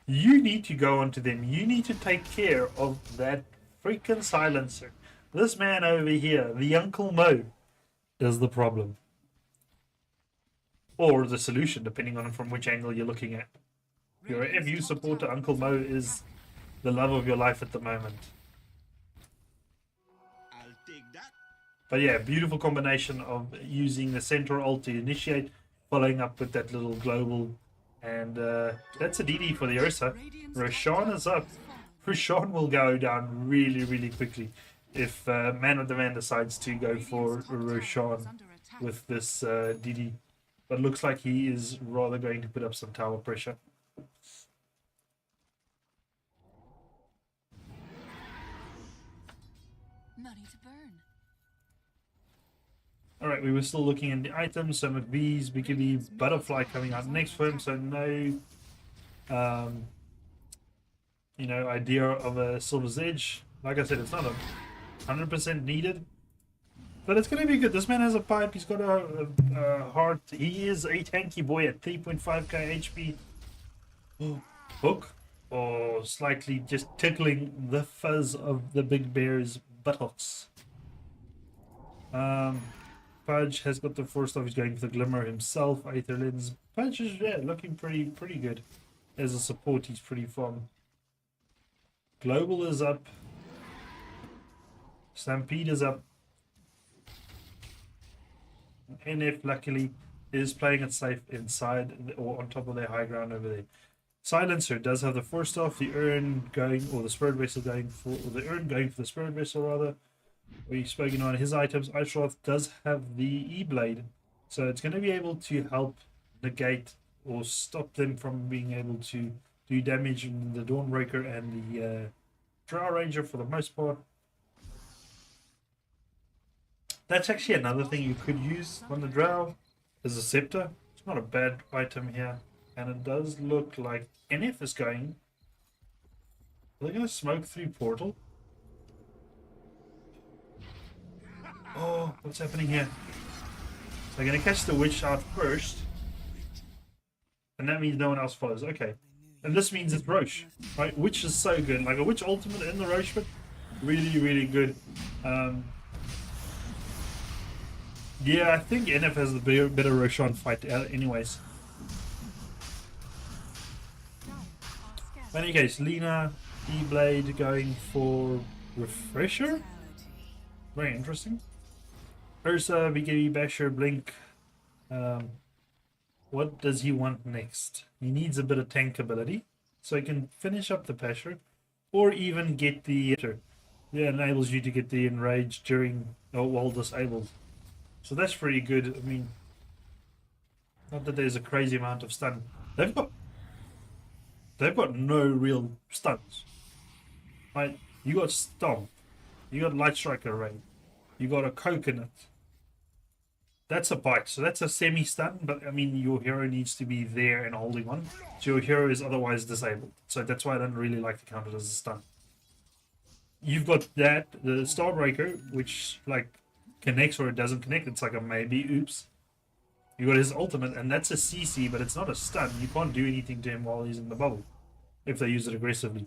You need to go onto them. You need to take care of that freaking silencer. This man over here, the Uncle Mo, is the problem. Or the solution, depending on from which angle you're looking at. Your FU supporter, Uncle Mo, is the love of your life at the moment. I'll take that. But yeah, beautiful combination of using the Centaur ult to initiate, following up with that little global, and that's a DD for the Ursa. Roshan is up. Roshan will go down really, really quickly if Man of the Man decides to go for Roshan. with this DD. But looks like he is rather going to put up some tower pressure. Money to burn. Alright, we were still looking at the items. So McVee's BKB Butterfly coming out next for him. So no, you know, idea of a Silver's Edge. Like I said, it's not 100% needed. But it's going to be good. This man has a pipe. He's got a heart. He is a tanky boy at 3.5k HP. Hook. Or slightly just tickling the fuzz of the big bear's buttocks. Pudge has got the first off. He's going for the Glimmer himself. Aether Lens. Pudge is looking pretty good. As a support, he's pretty fun. Global is up. Stampede is up. NF luckily is playing it safe inside or on top of their high ground over there. Silencer does have the first off, the urn going, or the spirit vessel going for, or the urn going for the spirit vessel rather. We've spoken on his items. Ice Wrath does have the E-Blade, so it's going to be able to help negate or stop them from being able to do damage in the Dawnbreaker and the Drow Ranger for the most part. That's actually another thing you could use on the Drow as a Scepter. It's not a bad item here. And it does look like NF is going. Are they going to smoke through Portal? Oh, what's happening here? So they're going to catch the Witch out first. And that means no one else follows. Okay. And this means it's Roche. Right? Witch is so good. Like a Witch ultimate in the Roche, but really good. Yeah, I think NF has the better Roshan fight anyways. In any case, Lena, E-Blade going for Refresher. Very interesting. Ursa, BKB, Basher, Blink. What does he want next? He needs a bit of tank ability, so he can finish up the Basher, or even get the... Yeah, enables you to get the Enrage during or while disabled. So that's pretty good. I mean, not that there's a crazy amount of stun. They've got no real stuns. Right? You got Stomp. You got Light Strike Array. You got a Coconut. That's a bite. So that's a semi-stun, but I mean, your hero needs to be there and holding on. So your hero is otherwise disabled. So that's why I don't really like to count it as a stun. You've got that, the Starbreaker, which like connects or it doesn't connect. It's like a maybe, oops. You got his ultimate, and that's a CC, but it's not a stun. You can't do anything to him while he's in the bubble if they use it aggressively.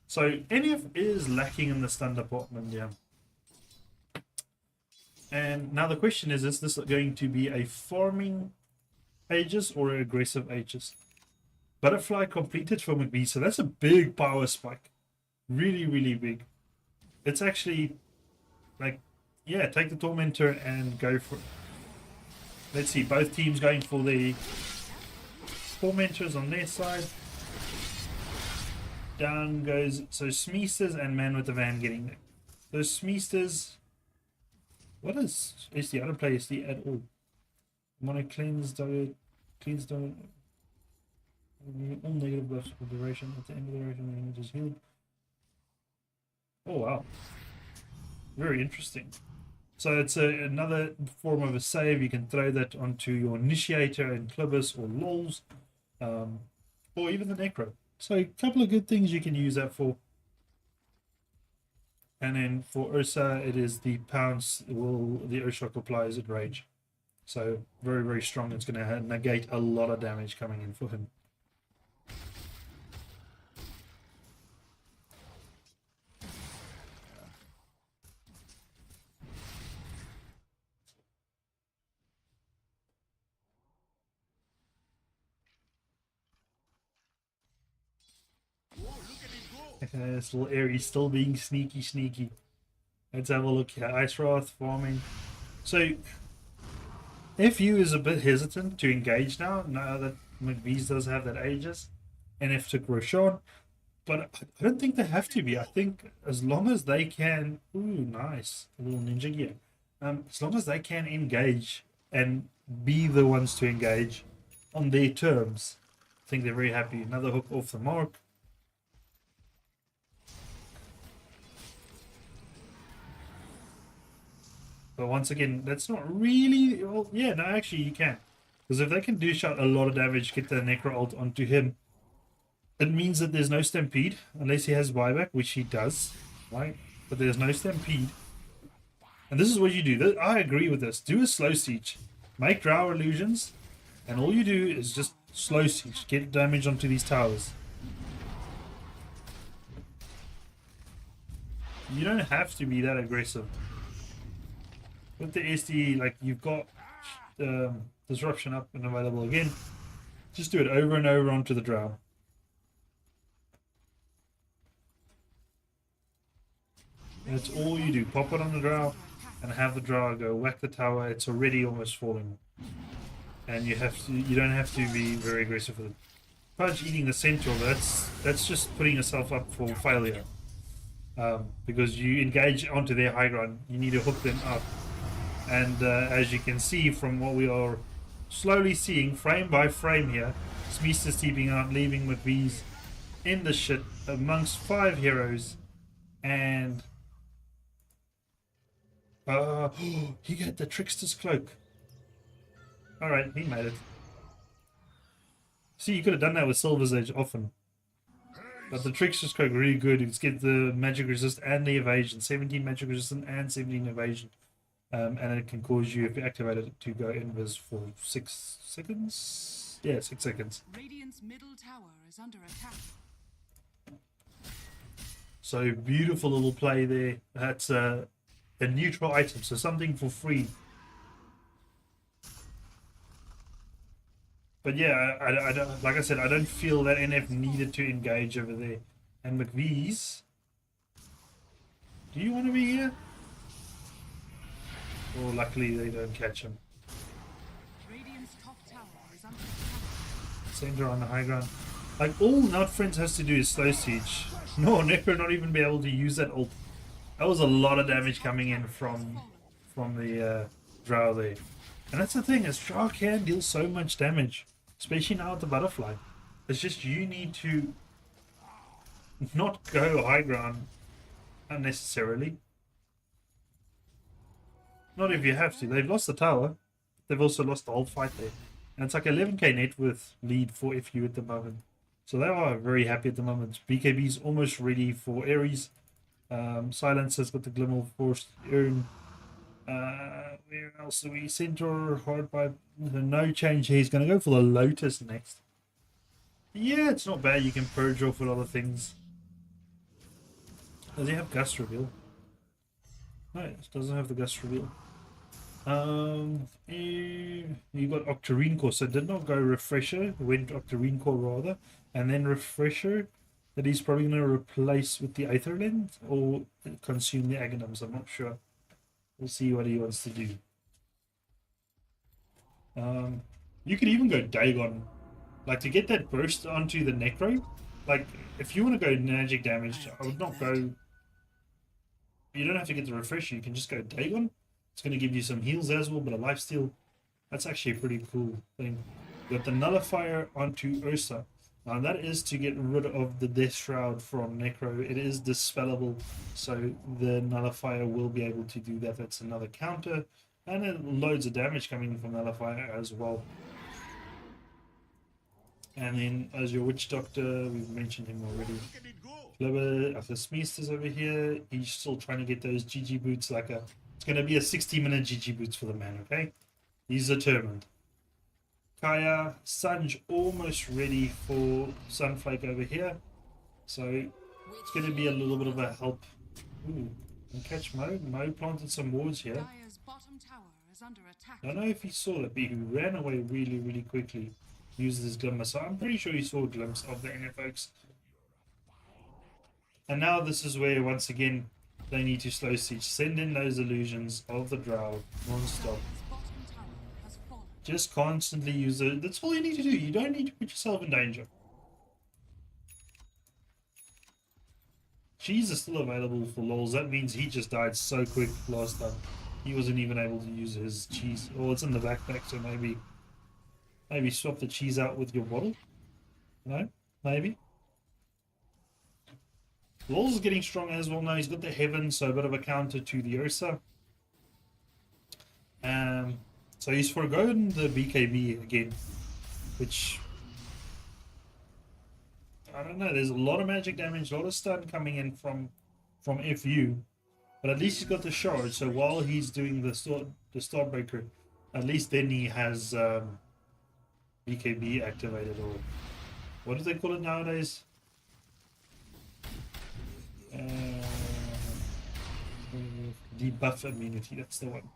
So NF is lacking in the stun department, yeah. And now the question is this going to be a farming Aegis or an aggressive Aegis? Butterfly completed for McBee, so that's a big power spike. Really big. It's actually like, yeah, take the Tormentor and go for it. Let's see, both teams going for the Tormentors on their side. Down goes, so Smeesters and Man with the Van getting there. Those Smeesters, what is SD? I don't play SD at all. Mono cleanse diet, all negative buffs for duration. At the end of the duration, the image is healed. Oh wow, very interesting. So it's another form of a save. You can throw that onto your Initiator and Clibus or Lols, or even the Necro. So a couple of good things you can use that for. And then for Ursa, it is the Pounce. The Earthshock applies at Rage. So very strong. It's going to negate a lot of damage coming in for him. This little Aries still being sneaky. Let's have a look here. Ice Wrath farming. So FU is a bit hesitant to engage now that McVee's does have that Aegis. NF took Roshan. But I don't think they have to be. I think as long as they can... Ooh, nice. A little ninja gear. As long as they can engage and be the ones to engage on their terms. I think they're very happy. Another hook off the mark. But once again, that's not really... Well, yeah, no, actually you can. Because if they can dish out a lot of damage, get the Necro ult onto him, it means that there's no Stampede, unless he has buyback, which he does, right? But there's no Stampede. And this is what you do. I agree with this. Do a slow siege. Make Drow illusions, and all you do is just slow siege. Get damage onto these towers. You don't have to be that aggressive. With the SD, like, you've got disruption up and available again. Just do it over and over onto the Drow. That's all you do. Pop it on the Drow and have the Drow go whack the tower. It's already almost falling. And you don't have to be very aggressive with it. Fudge eating the Centaur, that's just putting yourself up for failure. Because you engage onto their high ground. You need to hook them up. And as you can see from what we are slowly seeing, frame by frame here, Smeester's teeping out, leaving McVee's in the shit amongst 5 heroes. And he got the Trickster's Cloak. Alright, he made it. See, you could have done that with Silver's Edge often. But the Trickster's Cloak really good. It's get the magic resist and the evasion. 17 magic resistant and 17 evasion. And it can cause you, if you activate it, to go invis for 6 seconds? Yeah, 6 seconds. Radiant's middle tower is under attack. So beautiful little play there. That's a neutral item, so something for free. But yeah, I don't, like I said, I don't feel that NF needed to engage over there. And McVee's, do you want to be here? Or luckily they don't catch him. Radiant's top tower is under attack. Center on the high ground. Like, all Not Friends has to do is slow siege. No, Necro not even be able to use that ult. That was a lot of damage coming in from the Drow there. And that's the thing, is Drow can deal so much damage. Especially now with the butterfly. It's just you need to not go high ground unnecessarily. Not if you have to. They've lost the tower. They've also lost the whole fight there. And it's like 11k net worth lead for FU at the moment. So they are very happy at the moment. BKB's almost ready for Ares. Silencer's got the Glimmer Force Urn. Where else are we? Centaur, hard by no change here. He's going to go for the Lotus next. Yeah, it's not bad. You can purge off with other things. Does he have Gust Reveal? No, it doesn't have the Gust Reveal. You got Octarine Core, so did not go Refresher, went Octarine Core rather, and then Refresher that he's probably going to replace with the Aether Lens or consume the Aghanims. I'm not sure. We'll see what he wants to do. You could even go Dagon, like to get that burst onto the Necro. Like if you want to go magic damage, I would not go. You don't have to get the Refresher. You can just go Dagon. It's going to give you some heals as well, but a lifesteal. That's actually a pretty cool thing. You got the Nullifier onto Ursa. Now that is to get rid of the Death Shroud from Necro. It is dispellable, so the Nullifier will be able to do that. That's another counter. And then loads of damage coming from Nullifier as well. And then as your Witch Doctor, we've mentioned him already. Clever, after Smeester's over here. He's still trying to get those GG boots like a... It's going to be a 60-minute GG boots for the man, okay? He's determined. Kaya, Sanj almost ready for Sunflake over here. So it's going to be a little bit of a help. Ooh, and catch Mo. Mo planted some wards here. Dire's bottom tower is under attack. I don't know if he saw that, but he ran away really, really quickly. Used his glimmer. So I'm pretty sure he saw a glimpse of the NF folks. And now this is where, once again, they need to slow siege. Send in those illusions of the Drow non-stop. Just constantly use it. That's all you need to do. You don't need to put yourself in danger. Cheese is still available for lols. That means he just died so quick last time. He wasn't even able to use his cheese. Or it's in the backpack, so maybe swap the cheese out with your bottle. No, maybe. Law's is getting strong as well now. He's got the heaven, so a bit of a counter to the Ursa. So he's forgotten the BKB again, which I don't know. There's a lot of magic damage, a lot of stun coming in from FU, but at least he's got the shard. So while he's doing the Starbreaker, at least then he has BKB activated, or what do they call it nowadays? Debuff immunity. That's the one.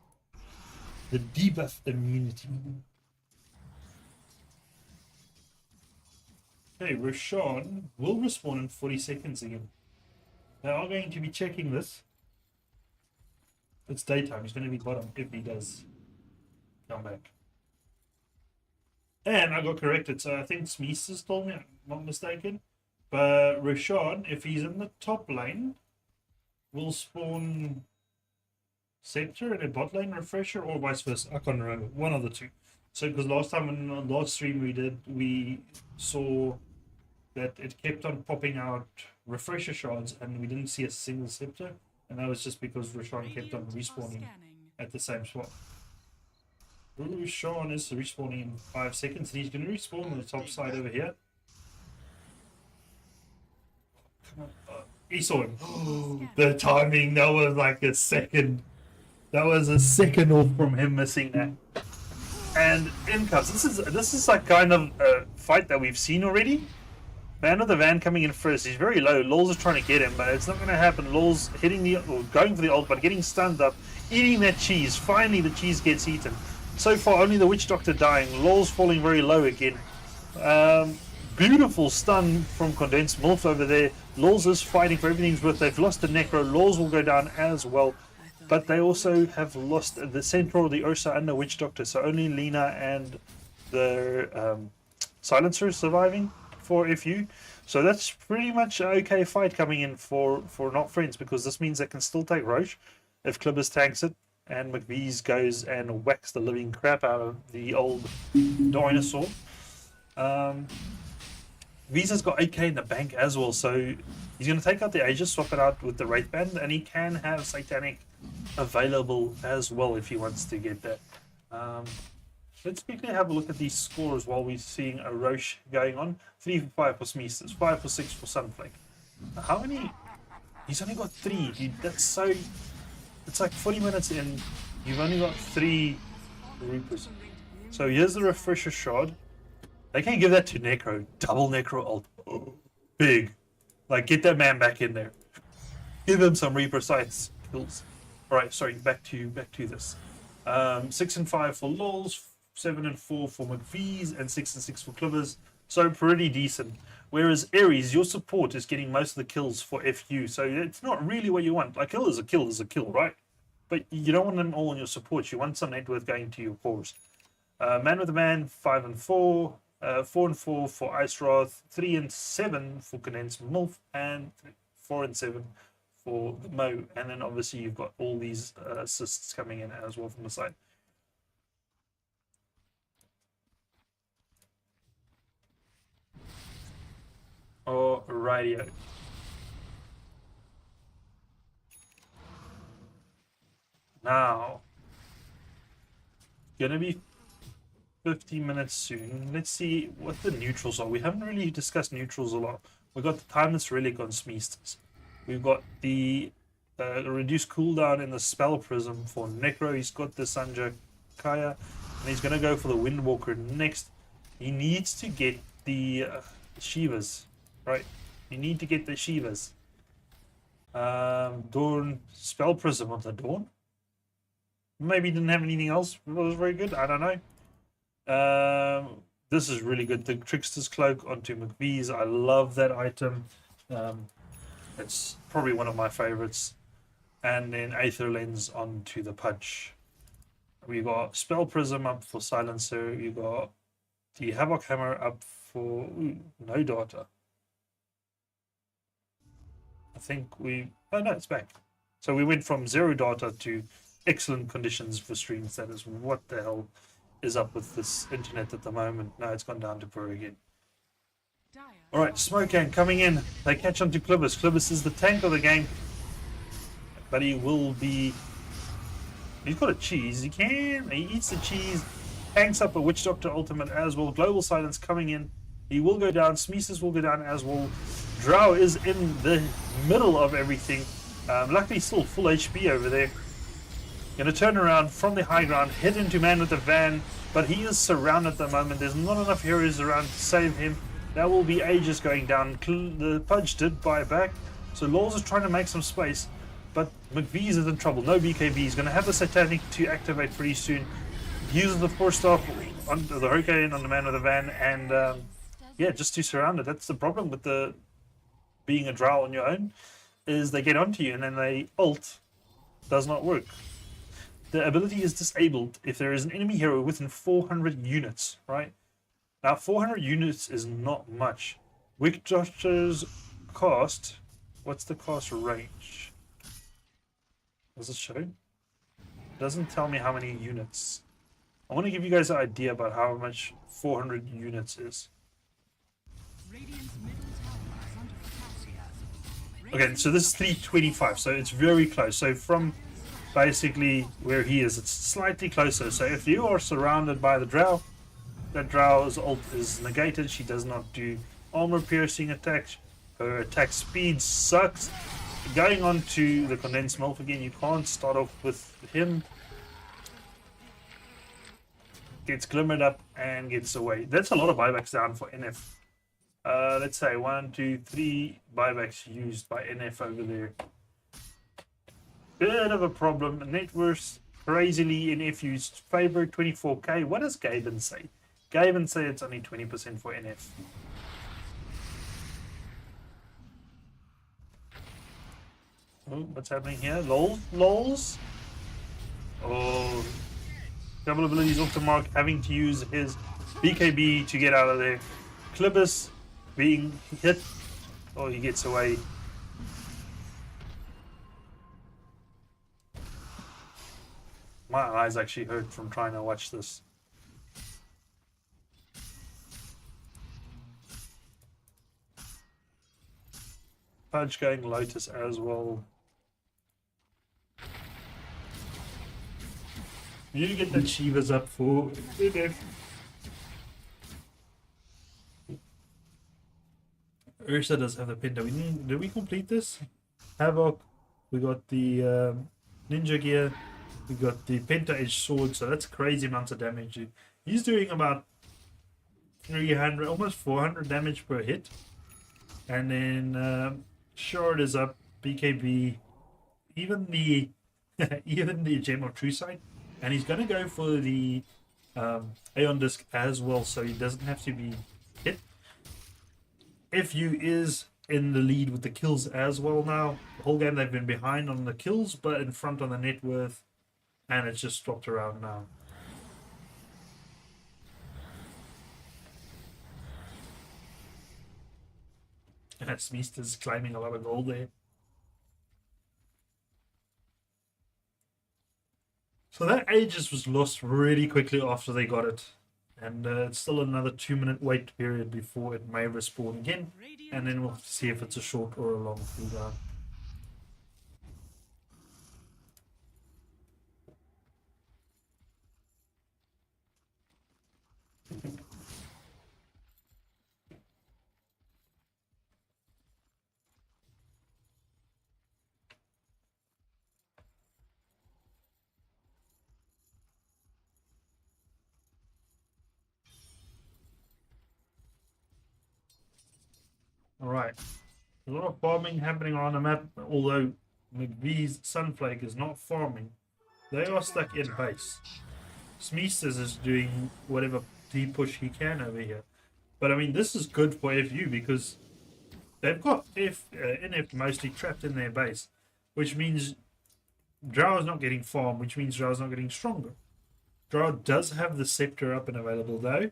The debuff immunity. Okay, Rashawn will respawn in 40 seconds again. They are going to be checking this. It's daytime. He's going to be bottom if he does come back. And I got corrected, so I think Smeester's told me, I'm not mistaken. But Rashawn, if he's in the top lane, will spawn Scepter in a bot lane refresher, or vice versa. I can't remember. One of the two. So, because last time in the last stream we saw that it kept on popping out refresher shards, and we didn't see a single Scepter, and that was just because Rashawn kept on respawning at the same spot. Rashawn is respawning in 5 seconds, and he's going to respawn on the top side over here. Come on. He saw him. The timing, that was like a second. That was a second off from him missing that. And in cuts. This is like kind of a fight that we've seen already. Man of the Van coming in first. He's very low. Law's is trying to get him, but it's not going to happen. Law's hitting the, or going for the ult, but getting stunned up, eating that cheese. Finally, the cheese gets eaten. So far, only the Witch Doctor dying. Law's falling very low again. Beautiful stun from Condensed Milf over there. Law's is fighting for everything's worth. They've lost the Necro. Law's will go down as well. But they also have lost the Centaur, the Ursa, and the Witch Doctor. So only Lena and the Silencer surviving for FU. So that's pretty much an okay fight coming in for Not Friends, because this means they can still take Roche if Clibbers tanks it, and McVees goes and whacks the living crap out of the old dinosaur. Visa's got 8k in the bank as well, so he's going to take out the Aegis, swap it out with the Wraith Band, and he can have Satanic available as well if he wants to get that. Let's quickly have a look at these scores while we're seeing a Roche going on. 3 for 5 for Smeesters, 5 for 6 for Sunflake. How many? He's only got 3. That's so... It's like 40 minutes in, you've only got 3 Reapers. So here's the Refresher Shard. They can give that to Necro. Double Necro ult. Oh, big. Like, get that man back in there. Give him some Reaper Scythe kills. Alright, sorry, back to this. 6 and 5 for Lols, 7 and 4 for McVees, and 6 and 6 for Clibbers. So pretty decent. Whereas Ares, your support is getting most of the kills for FU. So it's not really what you want. Like, kill is a kill, right? But you don't want them all in your support. You want some net worth going to your cores. Man with the Man, 5 and 4. 4 and 4 for Ice Wrath, 3 and 7 for Condensed Milf, and 4 and 7 for the Mo. And then obviously you've got all these assists coming in as well from the side. Alrighty. Now, gonna be 15 minutes soon. Let's see what the neutrals are. We haven't really discussed neutrals a lot. We've got the Timeless Relic on Smeesters. We've got the reduced cooldown in the Spell Prism for Necro. He's got the Sanjay Kaya, and he's going to go for the Windwalker next. He needs to get the Shivas, right? You need to get the Shivas. Dawn, Spell Prism of the Dawn. Maybe didn't have anything else that was very good. I don't know. This is really good. The Trickster's Cloak onto McVee's. I love that item. It's probably one of my favorites. And then Aether Lens onto the Pudge. We got Spell Prism up for Silencer. You got the Havoc Hammer up for no data. I think we... Oh no, it's back. So we went from 0 data to excellent conditions for streams. That is what the hell is up with this internet at the moment. No, it's gone down to poor again. Alright, Smokegang coming in. They catch on to Clibbus. Clibbus is the tank of the game. But he will be... He's got a cheese. He eats the cheese. Hangs up a Witch Doctor ultimate as well. Global Silence coming in. He will go down. Smeeses will go down as well. Drow is in the middle of everything. Luckily still full HP over there. Going to turn around from the high ground. Hit into Man with the Van. But he is surrounded at the moment. There's not enough heroes around to save him. That will be ages going down. The Pudge did buy back. So Laws is trying to make some space. But McVee's is in trouble. No BKB. He's going to have the Satanic to activate pretty soon. Uses the Force Staff on the Hurricane on the Man with the Van. And yeah, just to surround it. That's the problem with the being a Drow on your own. Is they get onto you and then they ult. Does not work. The ability is disabled if there is an enemy hero within 400 units. Right? Now 400 units is not much. Witch Doctor's cost. What's the cost range? Does it show? It doesn't tell me how many units. I want to give you guys an idea about how much 400 units is. Okay, so this is 325, so it's very close. So from basically where he is, it's slightly closer. So if you are surrounded by the Drow, that Drow's ult is negated. She does not do armor piercing attacks. Her attack speed sucks. Going on to the condensed milk again, you can't start off with him. Gets glimmered up and gets away. That's a lot of buybacks down for NF. Let's say 1, 2, 3 buybacks used by NF over there. Bit of a problem. Net worth crazily in FU's favor, 24k. What does Gaben say? Gaben say it's only 20% for NF. Oh, what's happening here? Lols? Oh, double abilities off the mark, having to use his BKB to get out of there. Clibbus being hit. Oh, he gets away. My eyes actually hurt from trying to watch this. Pudge going Lotus as well. We need to get the Chivas up for Ursa does have the Penta. Did we complete this? Havoc. We got the Ninja Gear. We got the Penta Edge Sword. So that's crazy amounts of damage. He's doing about 300, almost 400 damage per hit. And then Shard is up. BKB. Even the even the Gem of True Sight. And he's going to go for the Aeon Disc as well, so he doesn't have to be hit. FU is in the lead with the kills as well now. The whole game they've been behind on the kills, but in front on the net worth. And it's just swapped around now. And Smeester's claiming a lot of gold there. So that Aegis was lost really quickly after they got it. And it's still another 2-minute wait period before it may respawn again. And then we'll have to see if it's a short or a long cooldown. Alright, a lot of farming happening on the map, although McVee's Sunflake is not farming. They are stuck in base. Smeesters is doing whatever deep push he can over here. But I mean, this is good for FU because they've got NF mostly trapped in their base, which means Drow is not getting farmed, which means Drow is not getting stronger. Drow does have the Scepter up and available though,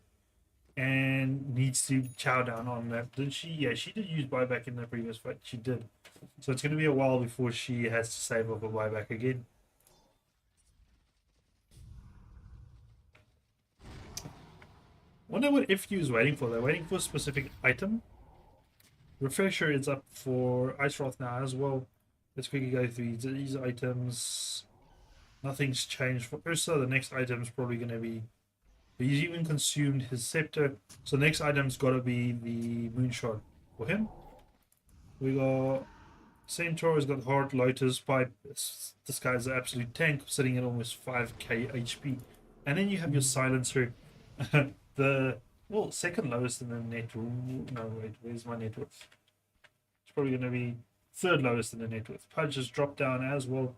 and needs to chow down on that. Did she? Yeah, she did use buyback in the previous fight. She did. So it's going to be a while before she has to save off a buyback again. Wonder what FU is waiting for. They're waiting for a specific item. Refresher is up for Ice Wrath now as well. Let's quickly go through these items. Nothing's changed for Ursa. The next item is probably going to be... He's even consumed his scepter. So the next item's got to be the Moonshot for him. We got... Centaur has got Heart, Lotus, Pipe. This guy's an absolute tank, sitting at almost 5k HP. And then you have your Silencer. The... Well, second lowest in the net worth. No, wait, where's my net worth? It's probably going to be third lowest in the net worth. Pudge has dropped down as well.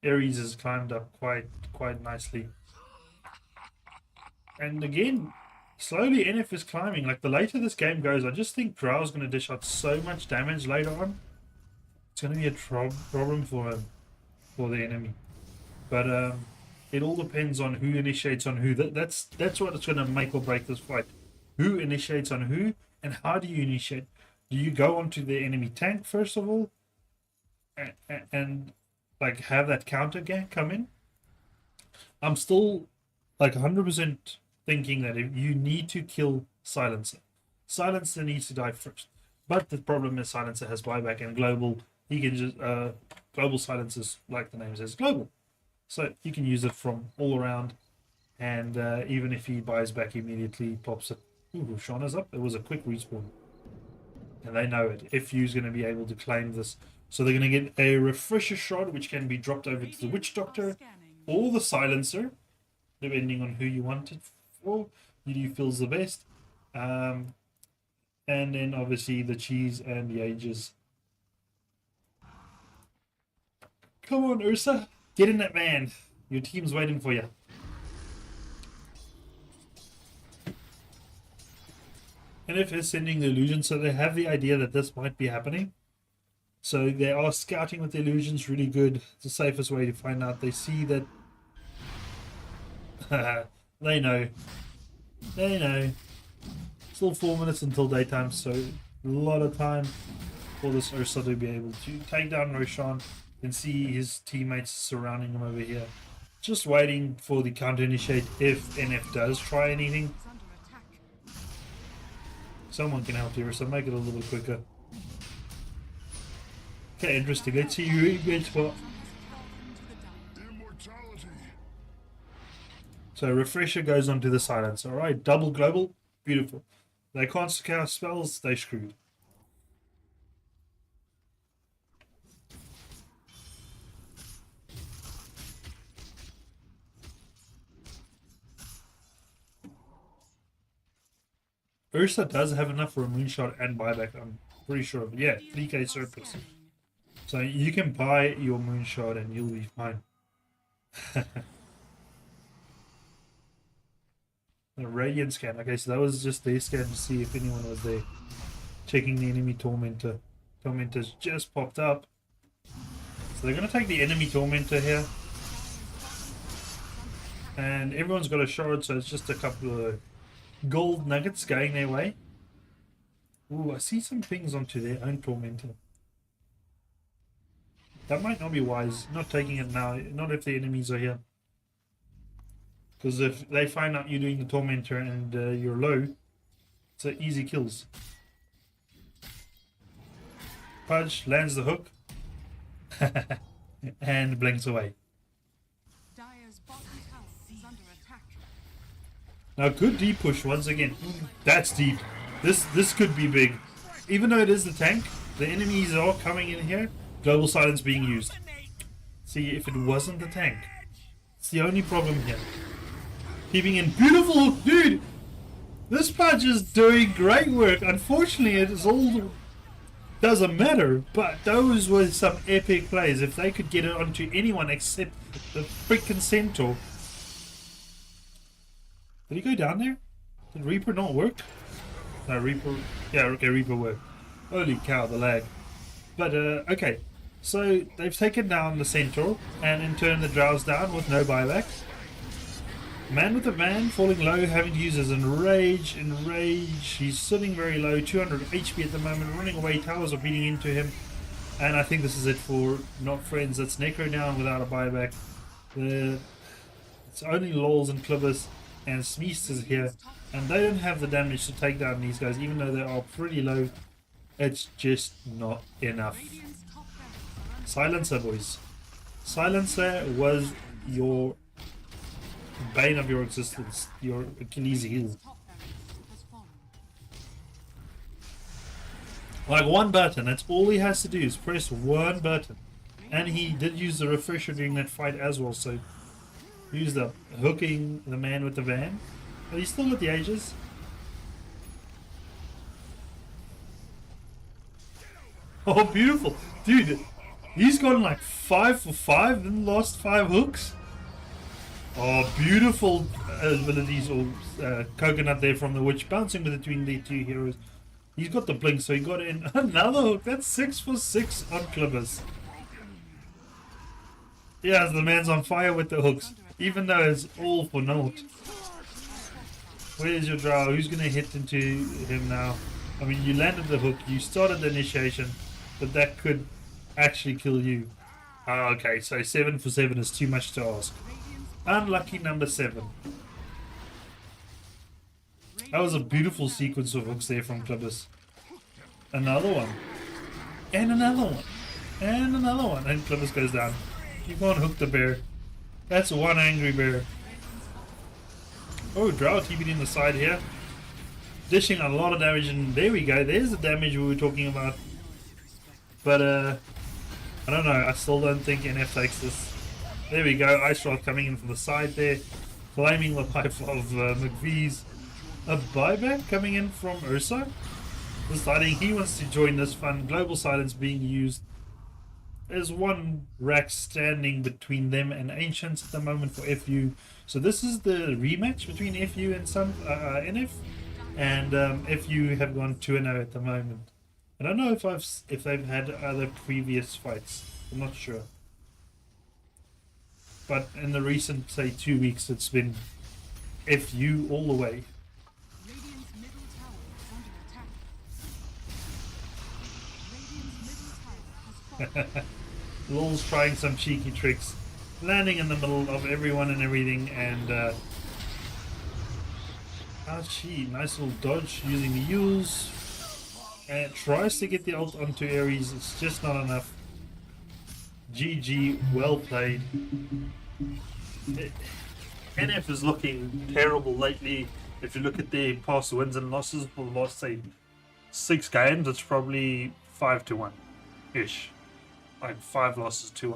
Ares has climbed up quite nicely. And again, slowly NF is climbing. Like, the later this game goes, I just think Drow's going to dish out so much damage later on. It's going to be a problem for him, for the enemy. But it all depends on who initiates on who. That's what it's going to make or break this fight. Who initiates on who, and how do you initiate? Do you go onto the enemy tank first of all, and like have that counter gank come in? I'm still like 100% thinking that if you need to kill Silencer, Silencer needs to die first. But the problem is Silencer has buyback and global. He can just global Silencers, like the name says, global. So you can use it from all around, and even if he buys back immediately, pops it. Ooh, Shauna's up. It was a quick respawn. And they know it. FU's going to be able to claim this. So they're going to get a refresher shot, which can be dropped over to the Witch Doctor or the Silencer, depending on who you want it for, who you feels the best. And then obviously the cheese and the ages. Come on, Ursa. Get in that van. Your team's waiting for you. NF is sending the illusion, so they have the idea that this might be happening. So they are scouting with the illusions really good. It's the safest way to find out. They see that... they know. They know. Still 4 minutes until daytime, so a lot of time for this Ursa to be able to take down Roshan and see his teammates surrounding him over here. Just waiting for the counter initiate if NF does try anything. Someone can help here, so make it a little bit quicker. Okay, interesting. Let's see who gets what. So refresher goes onto the silence. Alright, double global. Beautiful. They can't cast spells, they screwed. Ursa does have enough for a moonshot and buyback, I'm pretty sure. But yeah, 3k surplus. So you can buy your moonshot and you'll be fine. The Radiant scan. Okay, so that was just their scan to see if anyone was there. Checking the enemy Tormentor. Tormentor's just popped up. So they're going to take the enemy Tormentor here. And everyone's got a shard, so it's just a couple of gold nuggets going their way. Ooh, I see some things onto their own Tormentor. That might not be wise. Not taking it now. Not if the enemies are here. Because if they find out you're doing the Tormentor and you're low, it's easy kills. Pudge lands the hook. And blinks away. Dire's bottom tower is under attack. Now, good deep push once again. That's deep. This could be big. Even though it is the tank, the enemies are coming in here. Global silence being used. See, if it wasn't the tank, it's the only problem here. Keeping in beautiful, dude. This Pudge is doing great work. Unfortunately, it is all doesn't matter. But those were some epic plays. If they could get it onto anyone except the freaking Centaur. Did he go down there? Did Reaper not work? No, Reaper. Yeah, okay, Reaper worked. Holy cow, the lag. But okay, so they've taken down the Centaur and in turn the Drow's down with no buyback. Man with a van, falling low, having to use his enrage. He's sitting very low, 200 HP at the moment, running away, towers are beating into him. And I think this is it for Not Friends. That's Necro down without a buyback. It's only Lols and Clibbers, and Smeest is here. And they don't have the damage to take down these guys, even though they are pretty low. It's just not enough. Radiant's top barracks are under Silencer, boys. Silencer was your bane of your existence, your Achilles heel. top barracks has fallen. Like one button, that's all he has to do is press one button. And he did use the refresher during that fight as well, so he used up hooking the man with the van. But he's still got the ages. Oh, beautiful. Dude, he's gone like 5 for 5 in the last 5 hooks. Oh, beautiful abilities or coconut there from the witch, bouncing between the two heroes. He's got the blink, so he got in another hook. That's 6 for 6 on Clippers. Yeah, the man's on fire with the hooks, even though it's all for naught. Where's your drow? Who's going to hit into him now? I mean, you landed the hook, you started the initiation, but that could actually kill you. Okay, so 7 for 7 is too much to ask. Unlucky number 7. That was a beautiful sequence of hooks there from Clippers. Another one. And another one. And another one. And Clippers goes down. You can't hook the bear. That's one angry bear. Oh, Drow TP'd in the side here. Dishing a lot of damage, and there we go. There's the damage we were talking about. But, I don't know. I still don't think NF takes this. There we go. Ice Rod coming in from the side there. Claiming the life of McVee's. A buyback coming in from Ursa. Deciding he wants to join this fun. Global Silence being used. There's one rack standing between them and Ancients at the moment for FU. So this is the rematch between FU and some NF. And FU have gone 2-0 at the moment. I don't know if they've had other previous fights. I'm not sure. But in the recent, say, 2 weeks, it's been FU all the way. Radiant's middle tower is under attack. Radiant's middle tower has fallen. Lol's trying some cheeky tricks, landing in the middle of everyone and everything, and nice little dodge using the Yules, and it tries to get the ult onto Ares. It's just not enough. GG, well played. NF is looking terrible lately. If you look at their past wins and losses for the last, say, 6 games, it's probably 5-1 ish. Like 5 losses to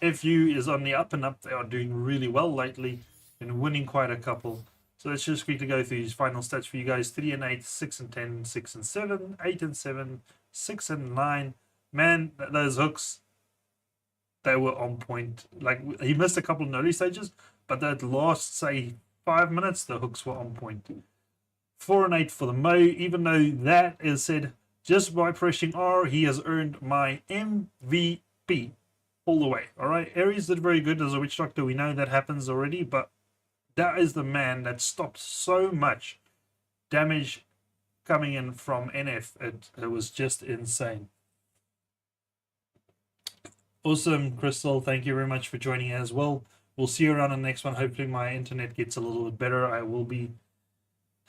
1. FU is on the up and up. They are doing really well lately and winning quite a couple. So let's just quickly go through these final stats for you guys. 3-8, 6-10, 6-7, 8-7, 6-9. Man, those hooks, they were on point. Like, he missed a couple in early stages, but that last, say, 5 minutes, the hooks were on point. 4-8 for the Mo, even though that is said, just by pressing R, he has earned my MVP all the way. Alright, Ares did very good as a Witch Doctor. We know that happens already, but that is the man that stopped so much damage coming in from NF. It was just insane. Awesome, Crystal. Thank you very much for joining as well. We'll see you around the next one. Hopefully my internet gets a little bit better. I will be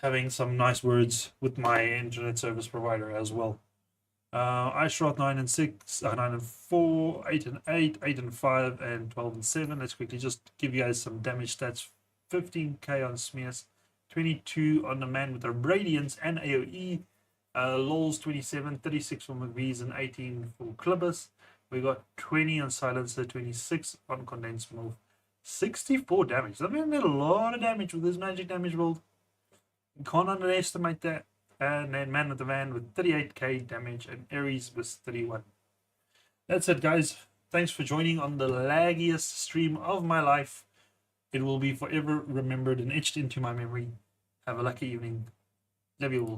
having some nice words with my internet service provider as well. Ice-Rod 9-6, 9-4, 8-8, 8-5, and 12-7. Let's quickly just give you guys some damage stats. 15k on Smears, 22 on the man with the Radiance and AoE. Lols 27, 36 for McVee's, and 18 for Clippers. We got 20 on Silencer, 26 on Condensed Milk, 64 damage. That man did a lot of damage with his magic damage build. Can't underestimate that. And then Man with the Van with 38k damage, and Ares was 31. That's it, guys. Thanks for joining on the laggiest stream of my life. It will be forever remembered and etched into my memory. Have a lucky evening. Love you all.